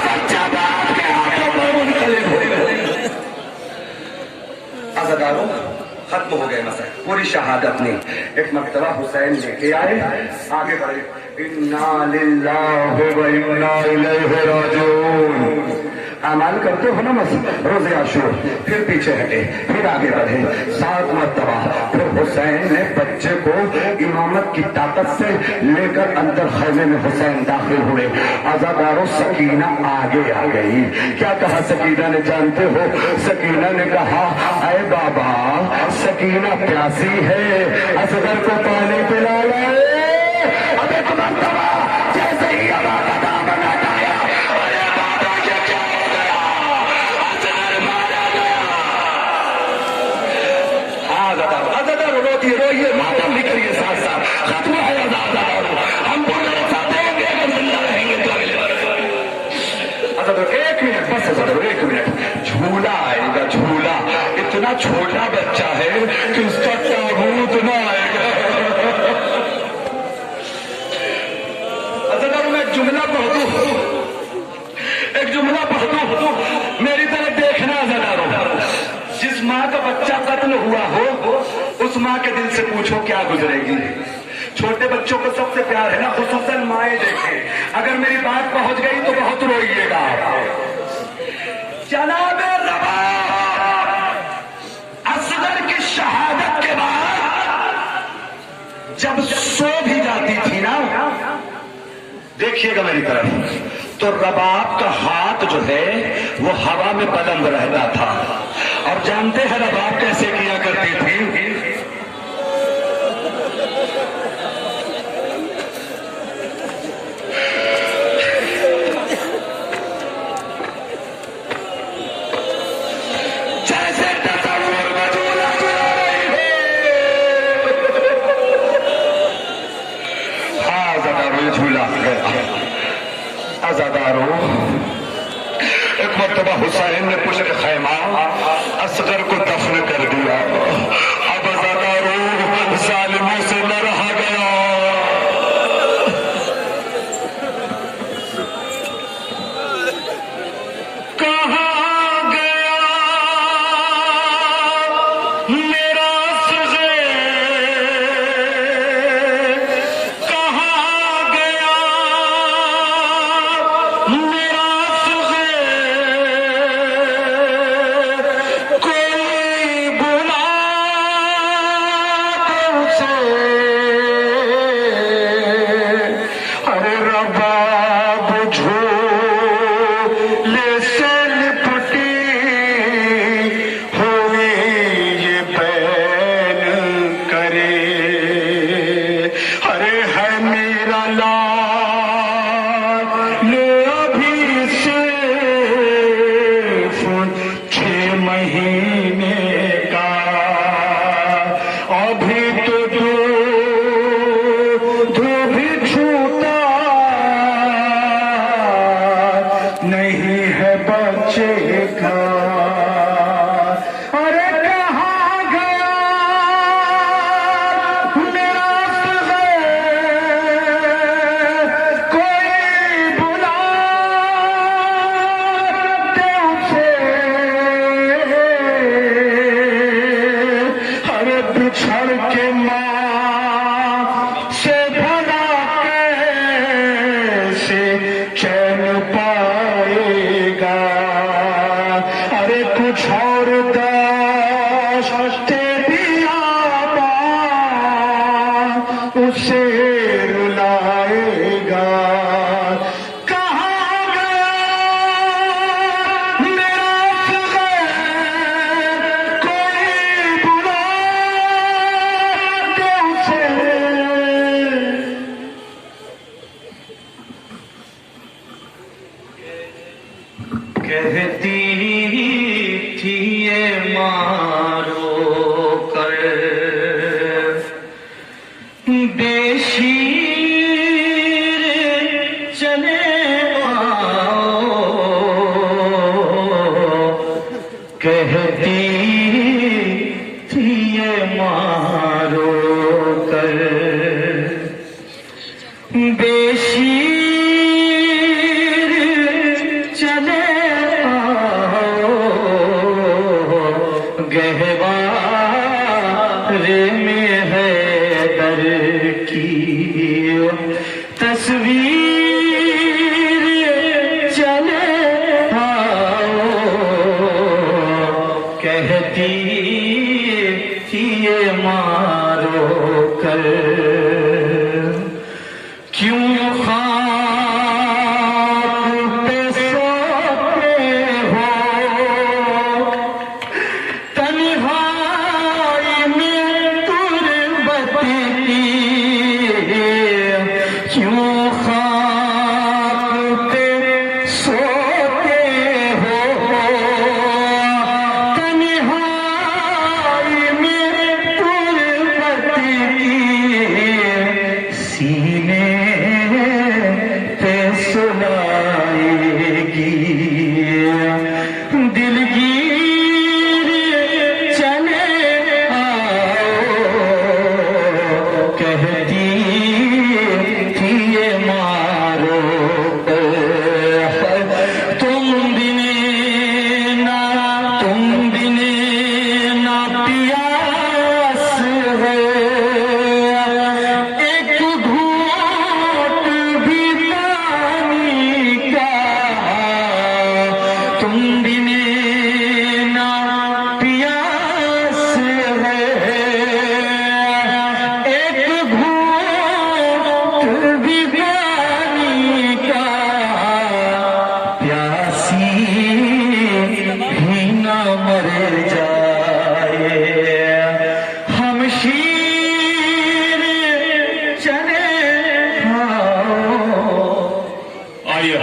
सच्चा बाप के हाथों पर मुनक़लिब हो गए। अज़ादारों खत्म हो गए मसला, पूरी शहादत नहीं। एक मर्तबा हुसैन लेके आए, आगे बढ़े, इन्ना लिल्लाहि व इन्ना इलैहि राजिऊन। अमल करते हो ना रोज़े आशूर, फिर पीछे हटे, फिर आगे बढ़े, 7 मर्तबा। फिर हुसैन ने बच्चे को इमामत की ताकत से लेकर अंदर खैमे में हुसैन दाखिल हुए। अज़ादारों सकीना आगे आ गई। क्या कहा सकीना ने जानते हो? सकीना ने कहा अरे बाबा, सकीना प्यासी है, असगर को पानी पिला लाए। अब एक मर्तबा जैसे ही आवाज़ अदा बना गया, अरे बाबा क्या क्या हो गया, असगर मारा गया। अज़ादारों रोइए, मातम भी करिए, साथ साथ खत्म है अज़ादारों। हम बोलना चाहते हैं कि अगर जिंदा रहेंगे तो अगले बार। अज़ादारों 1 मिनट बस, अज़ादारों 1 मिनट, झूला आएगा, झूला। इतना छोटा बच्चा है कि उसका ताबूत ना आएगा। अज़ादारों मैं जुमला पढ़ दूं, एक जुमला पढ़ दूं, मेरी तरफ देखना अज़ादारों। जिस माँ का बच्चा कत्ल हुआ हो उस माँ के दिल से पूछो क्या गुजरेगी। छोटे बच्चों को सबसे प्यार है ना, खुसूसन माएँ देखें। अगर मेरी बात पहुंच गई तो बहुत रोइएगा। जनाब रबाब असगर की शहादत के बाद जब सो भी जाती थी ना, देखिएगा मेरी तरफ, तो रबाब का हाथ जो है वो हवा में बुलंद रहता था। और जानते हैं रबाब कैसे किया करती थी? जैसे तस्वीर में झूला झूला रही है। हाँ अज़ादारों, झूला गया। अज़ादारों एक मर्तबा हुसैन ने पुष्ट खैमा असगर को दफन कर दिया। अब अज़ादारों जालिमों से न रहा गया। कहाँ गया मेरा असग़र, कहाँ गया मेरा असग़र, कोई बुला दे उसे। अरे रबाब झूले से लिपटी हुई ये बैन करे। अरे है मेरा लाल अभी से 6 महीने का, अभी तो दूध भी छूटा नहीं है बच्चे का। अरे कहाँ गया मेरा असग़र, कोई बुला दे उसे। अरे बिछड़ के माँ से भला कैसे चैन पाएगा। अरे कुछ और दाश्ते भी आबा उसे रुलाएगा। कहाँ गया मेरा असग़र, कोई बुला दे उसे। कहती थी ये मारो कर देशीर चले आओ,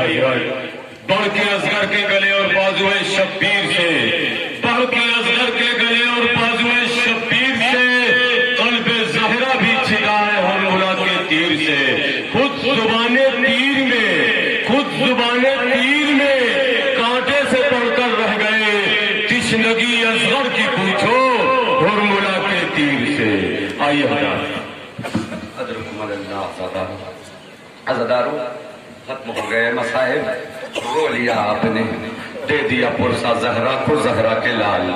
حضرت بڑھ کے اصغر کے گلے اور بازوئے شبیر سے، بڑھ کے اصغر کے گلے اور بازوئے شبیر سے، قلب زہرا بھی چھلا ہے ہرملا کے تیر سے، خود زبان تیر میں، خود زبان تیر میں کانٹے سے پڑھ کر رہ گئے، تشنگی اصغر کی پوچھو ہرملا کے تیر سے۔ آئیے حضرت ادرکم اللہ عزادارو، ختم ہو گئے مسائب، رو لیا آپ نے، دے دیا پرسہ زہرا کو زہرا کے لال۔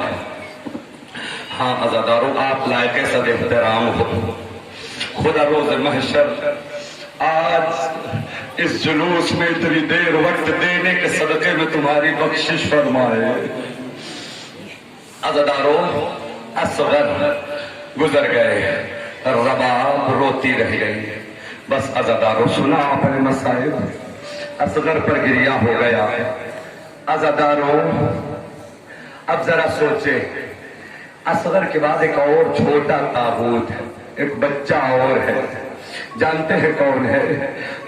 ہاں عزادارو، آپ لائق صد احترام ہو، خدا روز محشر آج اس جلوس میں اتنی دیر وقت دینے کے صدقے میں تمہاری بخشش فرمائے۔ عزادارو، اصغر گزر گئے، رباب روتی رہ گئی، بس عزادارو سنا آپ نے مسائب، اصغر پر گریا ہو گیا۔ عزادارو اب ذرا سوچے، اصغر کے بعد ایک اور چھوٹا تابوت ہے، ایک بچہ اور ہے، جانتے ہیں کون ہے؟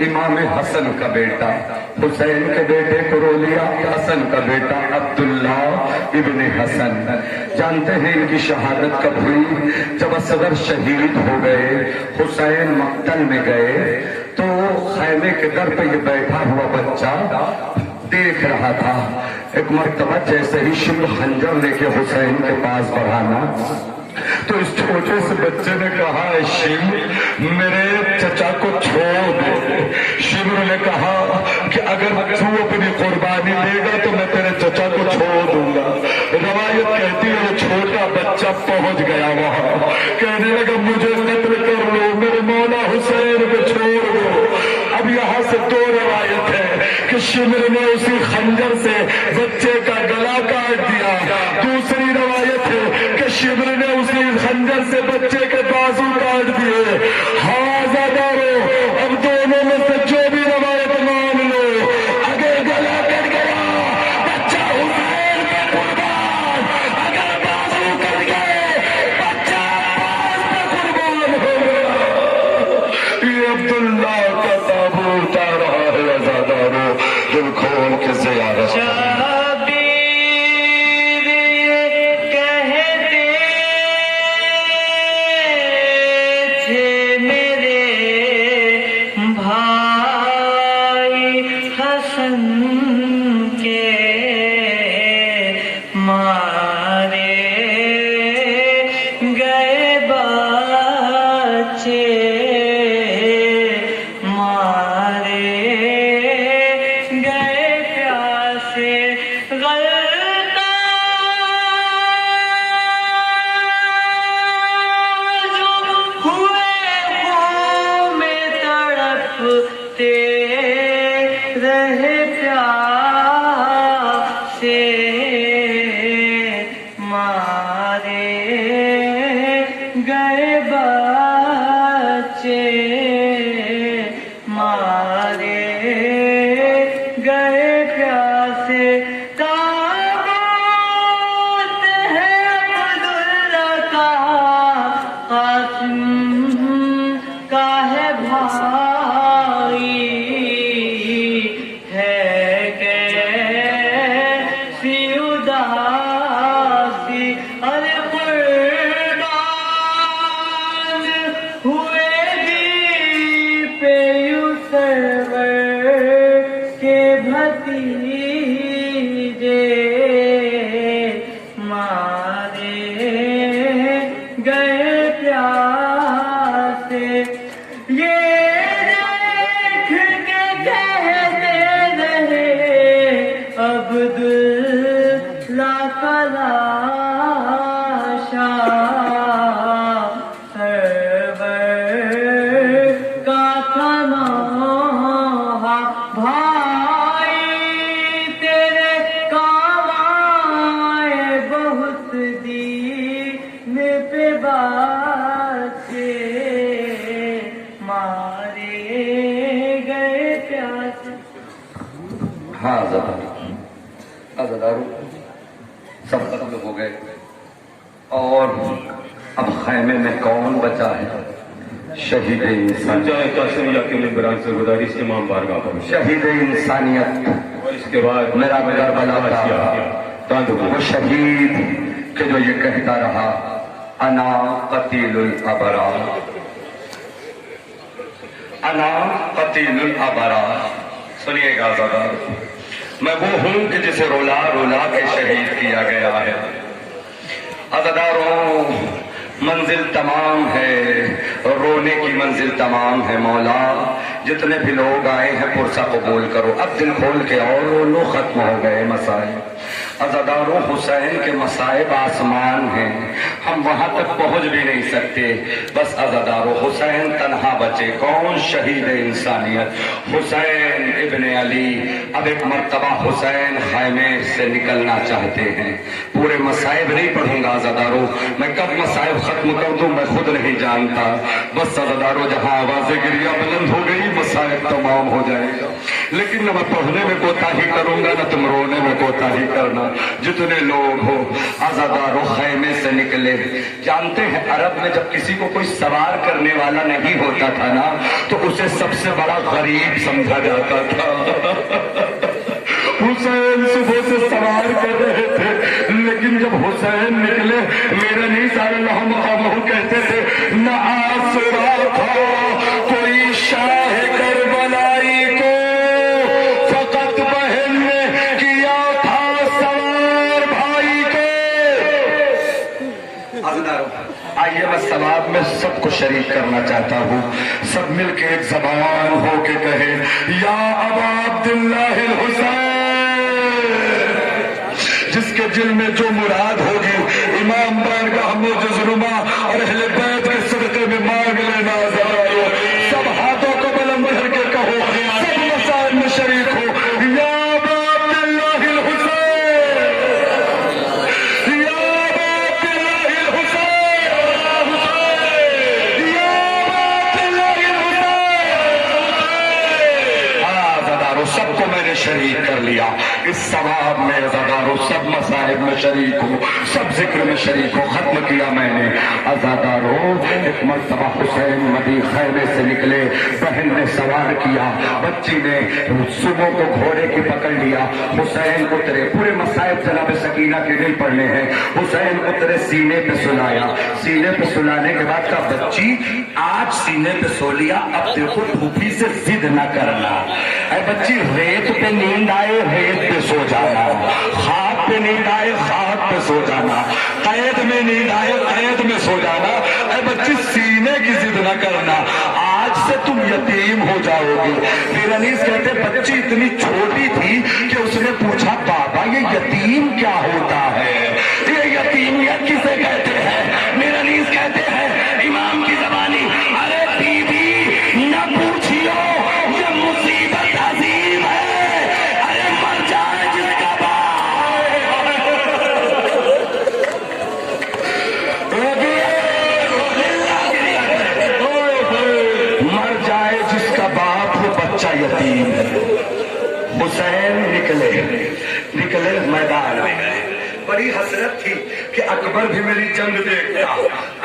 امام حسن کا بیٹا، حسین کے بیٹے کو رو لیا، حسن کا بیٹا عبداللہ ابن حسن۔ جانتے ہیں ان کی شہادت کب ہوئی؟ جب اصغر شہید ہو گئے، حسین مقتل میں گئے، تو خیمے کے در پہ یہ بیٹھا ہوا بچہ دیکھ رہا تھا۔ ایک مرتبہ جیسے ہی شمر خنجر لے کے حسین کے پاس بڑھانا، تو اس چھوٹے سے بچے نے کہا، اے شمر میرے چچا کو چھوڑ دے۔ شمر نے کہا کہ اگر تو اپنی قربانی دے گا تو میں تیرے چچا کو چھوڑ دوں گا۔ روایت کہتی ہے وہ چھوٹا بچہ پہنچ گیا وہاں، کہنے لگا مجھے قتل کر لو، میرے مولا حسین کو چھوڑ دو۔ اب یہاں سے دو روایت ہے کہ شمر نے اسی خنجر سے بچے کا گلا کاٹ دیا، دوسری روایت ہے کہ شمر نے اسی خنجر سے بچے کے بازو کاٹ دیے۔ ہاں عزادارو، اب دونوں میں سے جو بھی روایت مان لو، اگر گلا کٹ گیا بچہ حسین پہ قربان، اگر بازو کٹ گئے بچہ عباس پہ قربان ہو گیا۔ یہ عبداللہ کا تابوت آ رہا ہے عزادارو، دل کھول کے زیارت عزادارو سب ختم ہو گئے، اور اب خیمے میں کون بچا ہے؟ शहीद इंसान, चाहे कासिमिया के मेंबरान से गुजारिश इमाम बारगाह पर शहीद इंसानियत, और इसके बाद मेरा करबला का वो शहीद के जो ये कहता रहा अना कतीलुल अबरार, अना कतीलुल अबरार। सुनिएगा ज़रा, मैं वो हूं कि जिसे रोला रोला के शहीद किया गया है। अज़ादारों, मंजिल तमाम है, रोने की मंजिल तमाम है मौला। जितने भी लोग आए हैं पुरसा कबूल करो, अब दिल खोल के और रो लो, खत्म हो गए मसाइल। अज़ादारों, हुसैन के मसाइब आसमान हैं, हम वहां तक पहुंच भी नहीं सकते। बस अज़ादारों, हुसैन तन्हा बचे, कौन? शहीद इंसानियत हुसैन इब्ने अली। अब एक मर्तबा हुसैन खैमे से निकलना चाहते हैं। पूरे मसाइब नहीं पढ़ूंगा अज़ादारों, मैं कब मसाइब खत्म कर दूं मैं खुद नहीं जानता। बस अज़ादारों, जहां आवाज़ें गिरिया बुलंद हो गई मसाइब तमाम हो जाएगा। लेकिन न मैं पढ़ने में कोताही करूंगा, न तुम रोने में कोताही करना। जितने लोग हो अज़ादारों, खैमे से निकले। जानते हैं अरब में जब किसी को कोई सवार करने वाला नहीं होता था ना, तो उसे सबसे बड़ा गरीब समझा जाता था। हुसैन सुबह से सवार कर रहे थे, लेकिन जब हुसैन निकले, मेरा नहीं सारे लहम कहते थे, न आसरा था कोई शाह करबलाई को, फकत बहन ने किया था सवार भाई को। आइए मैं सवाब में सबको शरीक करना चाहता हूँ। सब मिलके एक जबान हो के कहे, या अबा अब्दुल्लाह हुसैन। जिसके दिल में जो मुराद होगी इमाम बारगाह मुअज़्ज़ज़ और अहले बैत के सदक़े में मांग लेना। सब हाथों को बुलंद करके कहो, सब मसाइल में शरीक हो, या अबा अब्दुल्लाह हुसैन, या अबा अब्दुल्लाह हुसैन, या अबा अब्दुल्लाह हुसैन। ज़दारो, सबको मैंने शरीक कर लिया इस सवाब में। ज़दारो, सब मसाइब में शरीक हो, सब जिक्र में शरीक हो, खत्म किया मैंने। अज़ादारो, एक मर्तबा हुसैन नबी खैमे से निकले, बहन ने सवार किया, बच्ची ने सुबह को घोड़े की पकड़ लिया। हुसैन उतरे, पूरे मसाइब जनाब सकीना के नहीं पढ़ने हैं। हुसैन उतरे, सीने पे सुलाया। सीने पे सुलाने के बाद कहा, बच्ची आज सीने पे सो लिया, अब देखो धूपी से जिद न करना। अरे बच्ची, रेत पे नींद आए रेत पे सो जाना, खाक पे नींद आए खाक पे सो जाना, कैद में नींद आए कैद में सो जाना। अरे बच्ची, सीने की जिद न करना, आज से तुम यतीम हो जाओगी। फिर अनीस कहते बच्ची इतनी छोटी थी कि उसने पूछा, बाबा ये यतीम क्या होता है? ये यतीमियत किसे कहते हैं? मेरे अनीस कहते हैं इमाम की ज़बानी, अरे बीबी न पूछियो, ये मुसीबत अजीम है, अरे मर जाए जिसका मर जाए जिसका बाप, वो बच्चा यतीम है। हुसैन निकले मैदान में गए। बड़ी हसरत थी कि अकबर भी मेरी जंग देखता,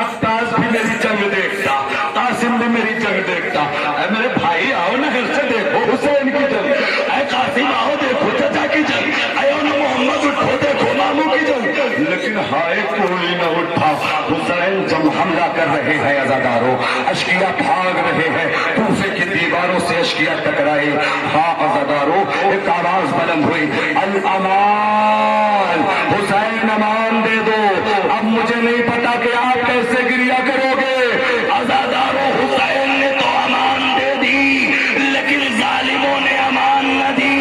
अब्बास भी मेरी जंग देखता, कासिम भी मेरी जंग देखता। अरे मेरे भाई आओ ना, घर से देखो हुसैन की जंग, अरे कासिम आओ देखो चाचा की जंग, अयो ना मोहम्मद उठो देखो मामू की जंग। लेकिन हाय कोई न उठा। हुसैन जब हमला कर रहे हैं अज़ादारों, अश्किया भाग रहे हैं, कूफे की दीवारों से अश्किया टकराए। हाँ अज़ादारों, एक आवाज बुलंद हुई, अल अमान, हुसैन अमान दे दो। अब मुझे नहीं पता कि आप कैसे गिरिया करोगे। अज़ादारों, हुसैन ने तो अमान दे दी, लेकिन जालिमों ने अमान न दी।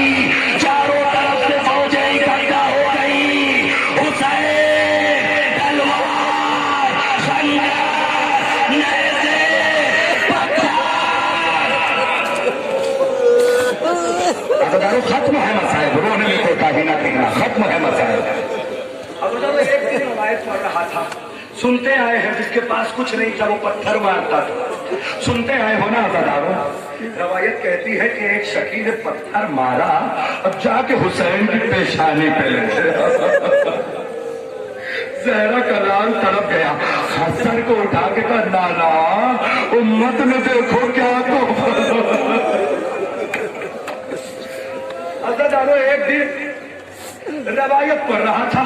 चारों तरफ से फौजें इकट्ठा हो गई। हुसैन तलवार, खंजर, नेज़े, पत्थर। अज़ादारों, खत्म है मसाइब, रोने में कोताही न करना, खत्म है मसाइब। अब एक दिन रवायत पढ़ रहा था, सुनते आए हैं जिसके पास कुछ नहीं था वो पत्थर मारता था। सुनते आए हो ना अज़ादारों, रवायत कहती है कि एक शकी ने पत्थर मारा और जाके हुसैन की पेशानी पे लगे। जहरा का लाल तड़प गया, सर को उठा के कहा नाना उम्मत में देखो क्या तो अज़ादारो एक दिन रवायत पढ़ रहा था,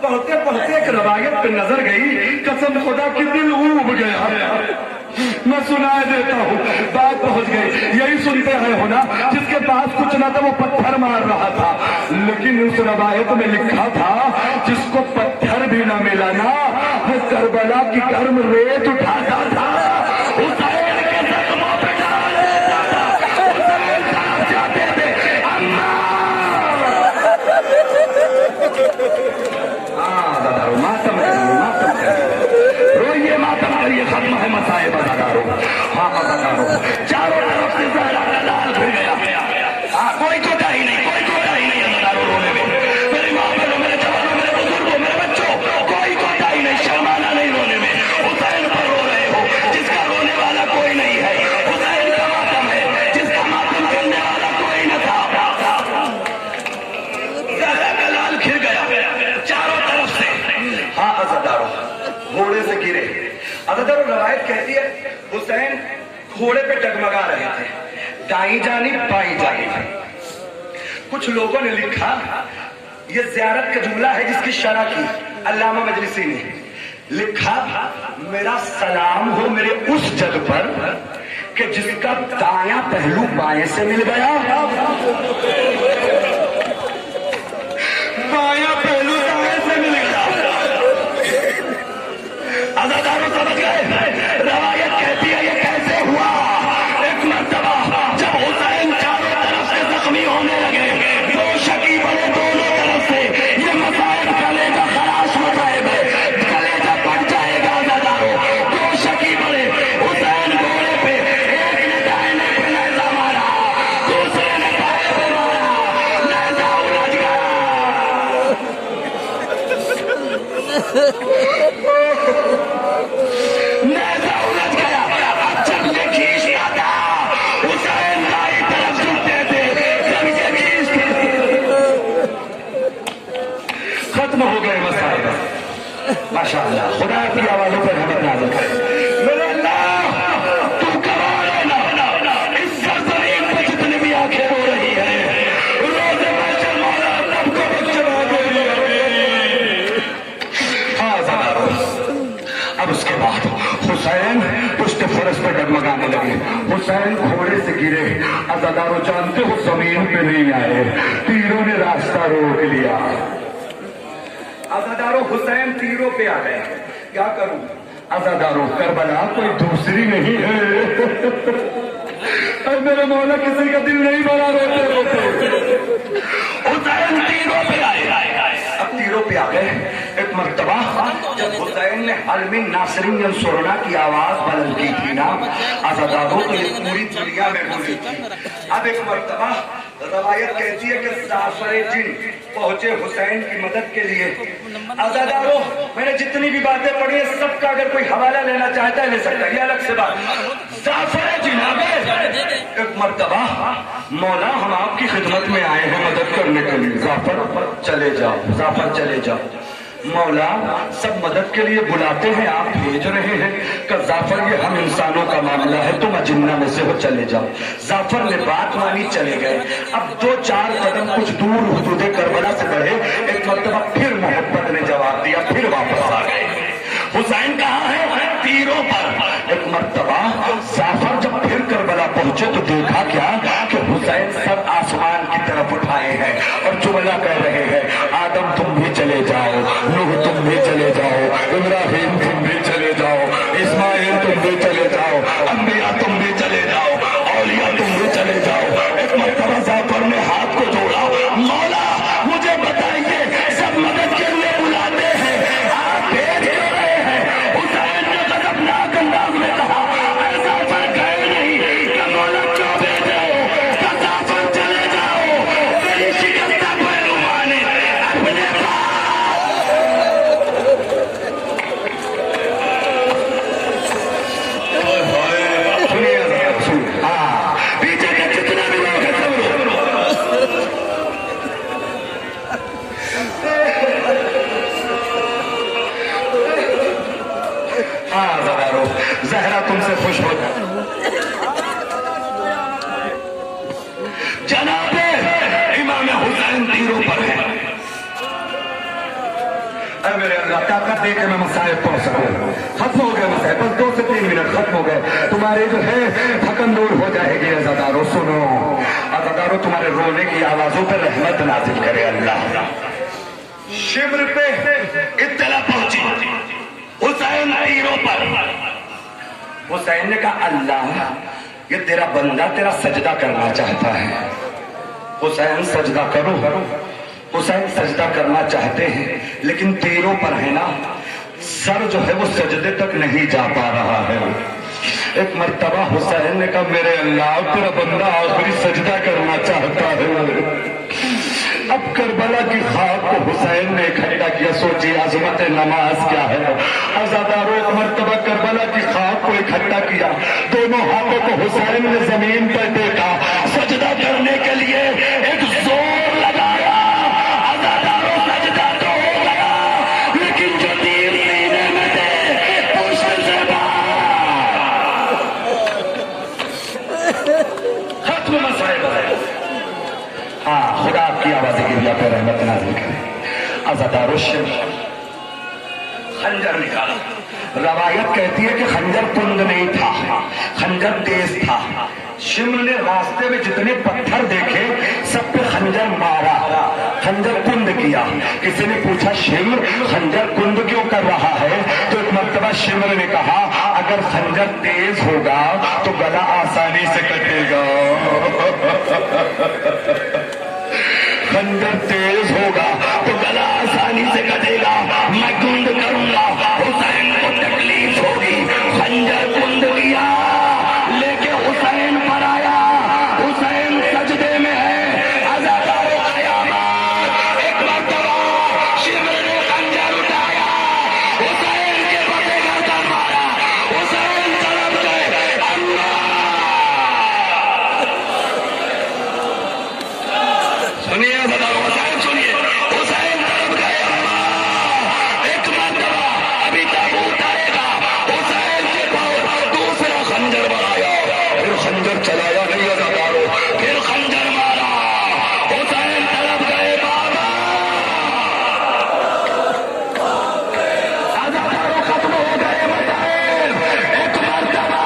पढ़ते पढ़ते एक रवायत पे नजर गई, कसम खुदा की दिल ऊब गया। मैं सुनाए देता हूँ, बात पहुंच गई। यही सुनते हैं हो ना, जिसके पास कुछ ना था वो पत्थर मार रहा था, लेकिन उस रवायत में लिखा था जिसको पत्थर भी ना मिला ना वो करबला की गर्म रेत उठाता था, हुसैन के जख्मों पे डाल देता था, हुसैन साहब जाते थे अम्मा। हाँ मातम करिए, रोइए मातम करिए, खत्म है मसाइब अदादारो। हाँ अदादारो चारों तरफ से ज़हरा का लाल फिर गया। हाँ कोई कोताही नहीं, कोई कोताही नहीं अदादारो रोने में। मेरी माँ बहनों, मेरे जवानों, मेरे बुजुर्गों, मेरे बच्चों, कोई कोताही नहीं, शर्माना नहीं रोने में। हुसैन पर रो रहे हो जिसका रोने वाला कोई नहीं है, हुसैन का मातम है जिसका मातम करने वाला कोई न था। ज़हरा का लाल खिल गया चारों तरफ से। हाँ अज़ादारो घोड़े से गिरे। अज़ादारो रवायत कहती है हुसैन घोड़े पे डगमगा रहे थे, दाई जानी बाई जानी। कुछ लोगों ने लिखा ये ज़ियारत का जुमला है जिसकी शरह की अल्लामा मजलिसी ने लिखा, मेरा सलाम हो मेरे उस जग पर कि जिसका दायां पहलू बाएं से मिल गया, बायां पहलू दाएं से मिल गया। अज़ादारो समझ गए? रवायत कहती है ये कैसे हुआ। एक मर्तबा जब हुसैन चारों तरफ से जख्मी होने लगे, दो शकी बड़े दोनों तरफ से, ये मसाइब कलेजा खराश मचाएगा, कलेजा फट जाएगा। अज़ादारो दो शकी बड़े, हुसैन घोड़े पे, एक ने दाहिने पे नेज़ा मारा, दूसरे ने बाएं पे मारा, नेज़ा उलझ गया। नेज़ा उलझ गया। अब जब ये खींचता था हुसैन दाई तरफ झुकते थे, जब ये खींचते थे खत्म हो गए मसाइल। माशाअल्लाह खुदा की आवाज़ों पर रहमत नाज़िल करे। मेरे अल्लाह तू करवा लेना इस सरजमीन पे जितनी भी आंखें रो रही है, रोज़े महशर मौला सबको बख्शवा दे। हाँ ज़ादारो अब उसके बाद हुसैन पुश्त फरस पे डगमगाने लगे, हुसैन घोड़े से गिरे। अज़ादारो जानते हो जमीन पे नहीं आए, तीरों ने रास्ता रोक लिया। अज़ादारो हुसैन तीरों पे आ गए, क्या करूं अज़ादारो करबला कोई दूसरी नहीं है। अब मेरे मौला किसी का दिल नहीं भरा रोते रोते। हुसैन तीरों पे आए, अब तीरों पे आ गए। एक मर्तबा जब हुसैन ने हल में नासरीन यंसुरना की आवाज बुलंद की थी ना अज़ादारो, तो ये पूरी दुनिया में गूंजी थी। अब एक मर्तबा रवायत कहती है कि जाफर जिन पहुंचे हुसैन की मदद के लिए। अज़ादारो मैंने जितनी भी बातें पढ़ी है सबका अगर कोई हवाला लेना चाहता है ले सकता है, ये अलग से बात। जाफर जिन आ गए। एक मर्तबा मौला हम आपकी खिदमत में आए हैं मदद करने के लिए, जाफर चले जाओ, जाफर चले जाओ। मौला सब मदद के लिए बुलाते हैं, आप भेज रहे हैं कि जाफर ये हम इंसानों का मामला है, तुम अजिन्ना में से हो, चले जाओ। जाफर ने बात मानी, चले गए। अब 2-4 कदम कुछ दूर हुदूद करबला से बढ़े, एक मर्तबा फिर मोहब्बत ने जवाब दिया, फिर वापस आ गए। हुसैन कहाँ है? तीरों पर। एक मर्तबा जाफर जब फिर करबला पहुंचे तो देखा क्या कि हुसैन सर आसमान की तरफ उठाए हैं और जुमला कह रहे हैं, आदम तुम भी चले जाओ, नूह तुम भी चले जाओ, इब्राहिम तुम भी चले जाओ, इस्माइल तुम भी चले जाओ, अंबिया तुम भी चले जाओ, औलिया तुम भी चले जाओ। एक मर्तबा जाफर ने हाथ को जोड़ा, मौला मुझे बताइए सब मदद के लिए बुलाते हैं, आप भेज क्यों रहे हैं? हुसैन ने गज़बनाक अंदाज में कहा, ऐसा फर्क है नहीं कि मौला क्यों भेज रहे हो, जाफर चले जाओ, मेरी शिकस्त पहलू माने अपने اے میرے اللہ طاقت دے کے میں مصائب پڑھ سکوں. ختم ہو گئے مصائب, بس 2 سے 3 منٹ ختم ہو گئے. تمہارے جو ہے تھکن دور ہو جائے گی. عزادارو سنو, عزادارو تمہارے رونے کی آوازوں پہ رحمت نازل کرے اللہ. شمر پہ اطلاع پہنچی حسین تیروں پر. حسین نے کہا اللہ یہ تیرا بندہ تیرا سجدہ کرنا چاہتا ہے. حسین سجدہ کرو. حسین سجدہ کرنا چاہتے ہیں لیکن تیروں پر ہے نا, سر جو ہے وہ سجدے تک نہیں جا پا رہا ہے. ایک مرتبہ حسین نے کہا میرے اللہ تیرا بندہ آخری سجدہ کرنا چاہتا ہے. اب کربلا کی خاک کو حسین نے اکٹھا کیا. سوچی عظمت نماز کیا ہے. عزادارو ایک مرتبہ کربلا کی خاک کو اکٹھا کیا, دونوں ہاتھوں کو حسین نے زمین پر ٹیکا, سجدہ کرنے کے لیے ایک زور لگایا. عزادارو سجدہ تو ہو گیا لیکن جو تیر سینے میں تھے پشت سے باہر. ختم مسائل ہے. ہاں خدا آپ کی آواز گریا پہ رحمت نازل کرے. عزادارو خنجر نکالا. روایت کہتی ہے کہ خنجر کند نہیں تھا, خنجر تیز تھا. شمر نے راستے میں جتنے پتھر دیکھے سب پہ خنجر مارا, خنجر کند کیا. کسی نے پوچھا شمر خنجر کند کیوں کر رہا ہے؟ تو ایک مرتبہ شمر نے کہا اگر خنجر تیز ہوگا تو گلا آسانی سے کٹے گا. خنجر تیز ہوگا تو گلا آسانی سے کٹے گا. میں کند کروں گا, حسین کو تکلیف ہوگی. خنجر کند کیا لے کے حسین پر آیا. حسین سجدے میں ہے. عزادارو قیامت. ایک مرتبہ شمر نے خنجر اٹھایا, حسین کے پتے گردن مارا. حسین طرف گئے اللہ. سنیے عزادارو, حسین سنیے. حسین طرف گئے اللہ. ایک مرتبہ ابھی تابوت آئے گا. حسین کے پاؤں دوسرا خنجر بڑھایا, پھر خنجر چلایا نہیں عزادارو, پھر خنجر مارا. حسین طرف گئے بابا. عزادارو ختم ہو گئے مسائل. ایک مرتبہ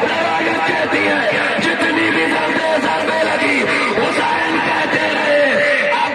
روایت کہتی ہے جتنی بھی ضربے لگی حسین کہتے رہے اب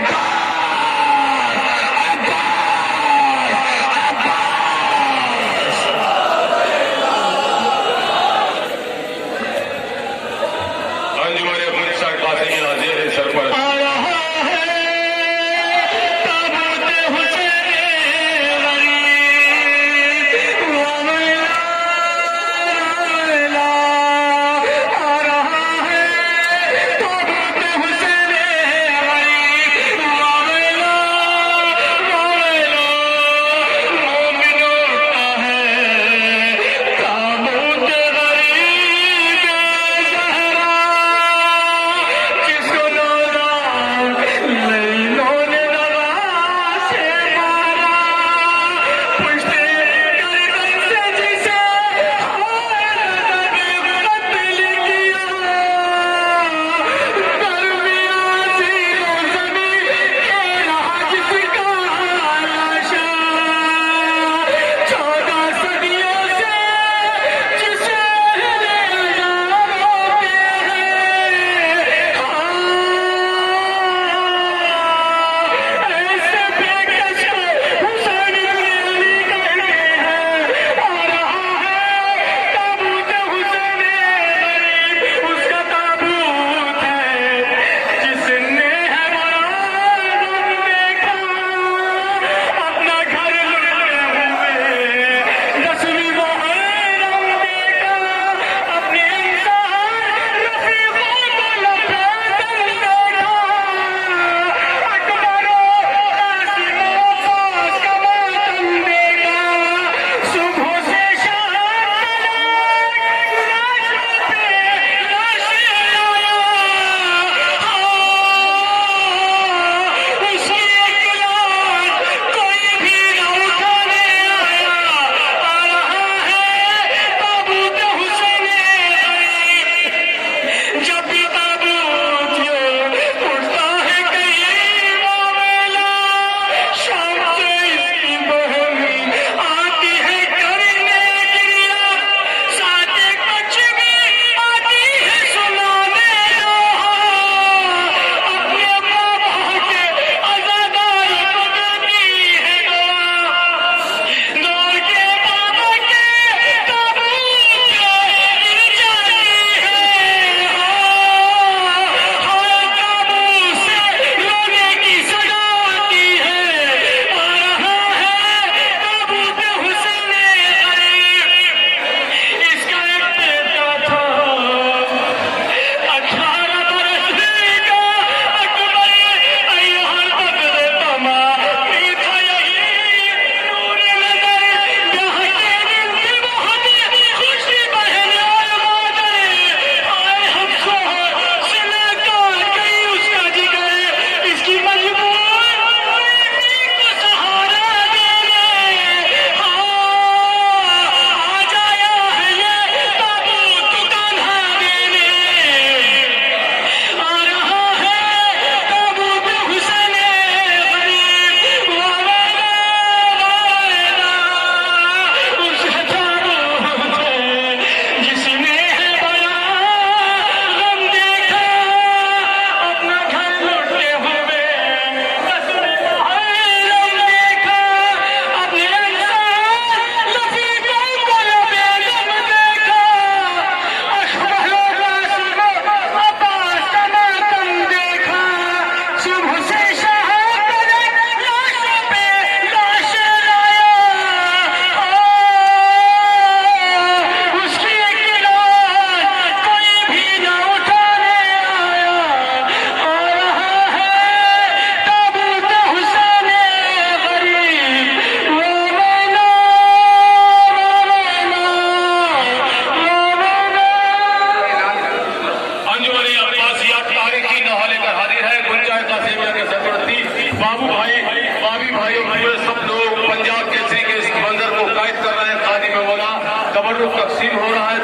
सुबह से शहादत लाशों पे लाश लाया, उसकी एक लाश कोई भी न उठाने आया। आ रहा है ताबूत हुसैन गरीब, वो मैना अंजुमन अब्बासिया तारीखी नहा लेकर हाजिर है। गुंजाय कासिमिया के सरपरस्ती बाबू भाई, बाबी भाई और पूरे सब लोग पंजाब केसरी के इस मंजर को कैद कर रहे हैं। खादी में बोला तबर्रुक तकसीम हो रहा है।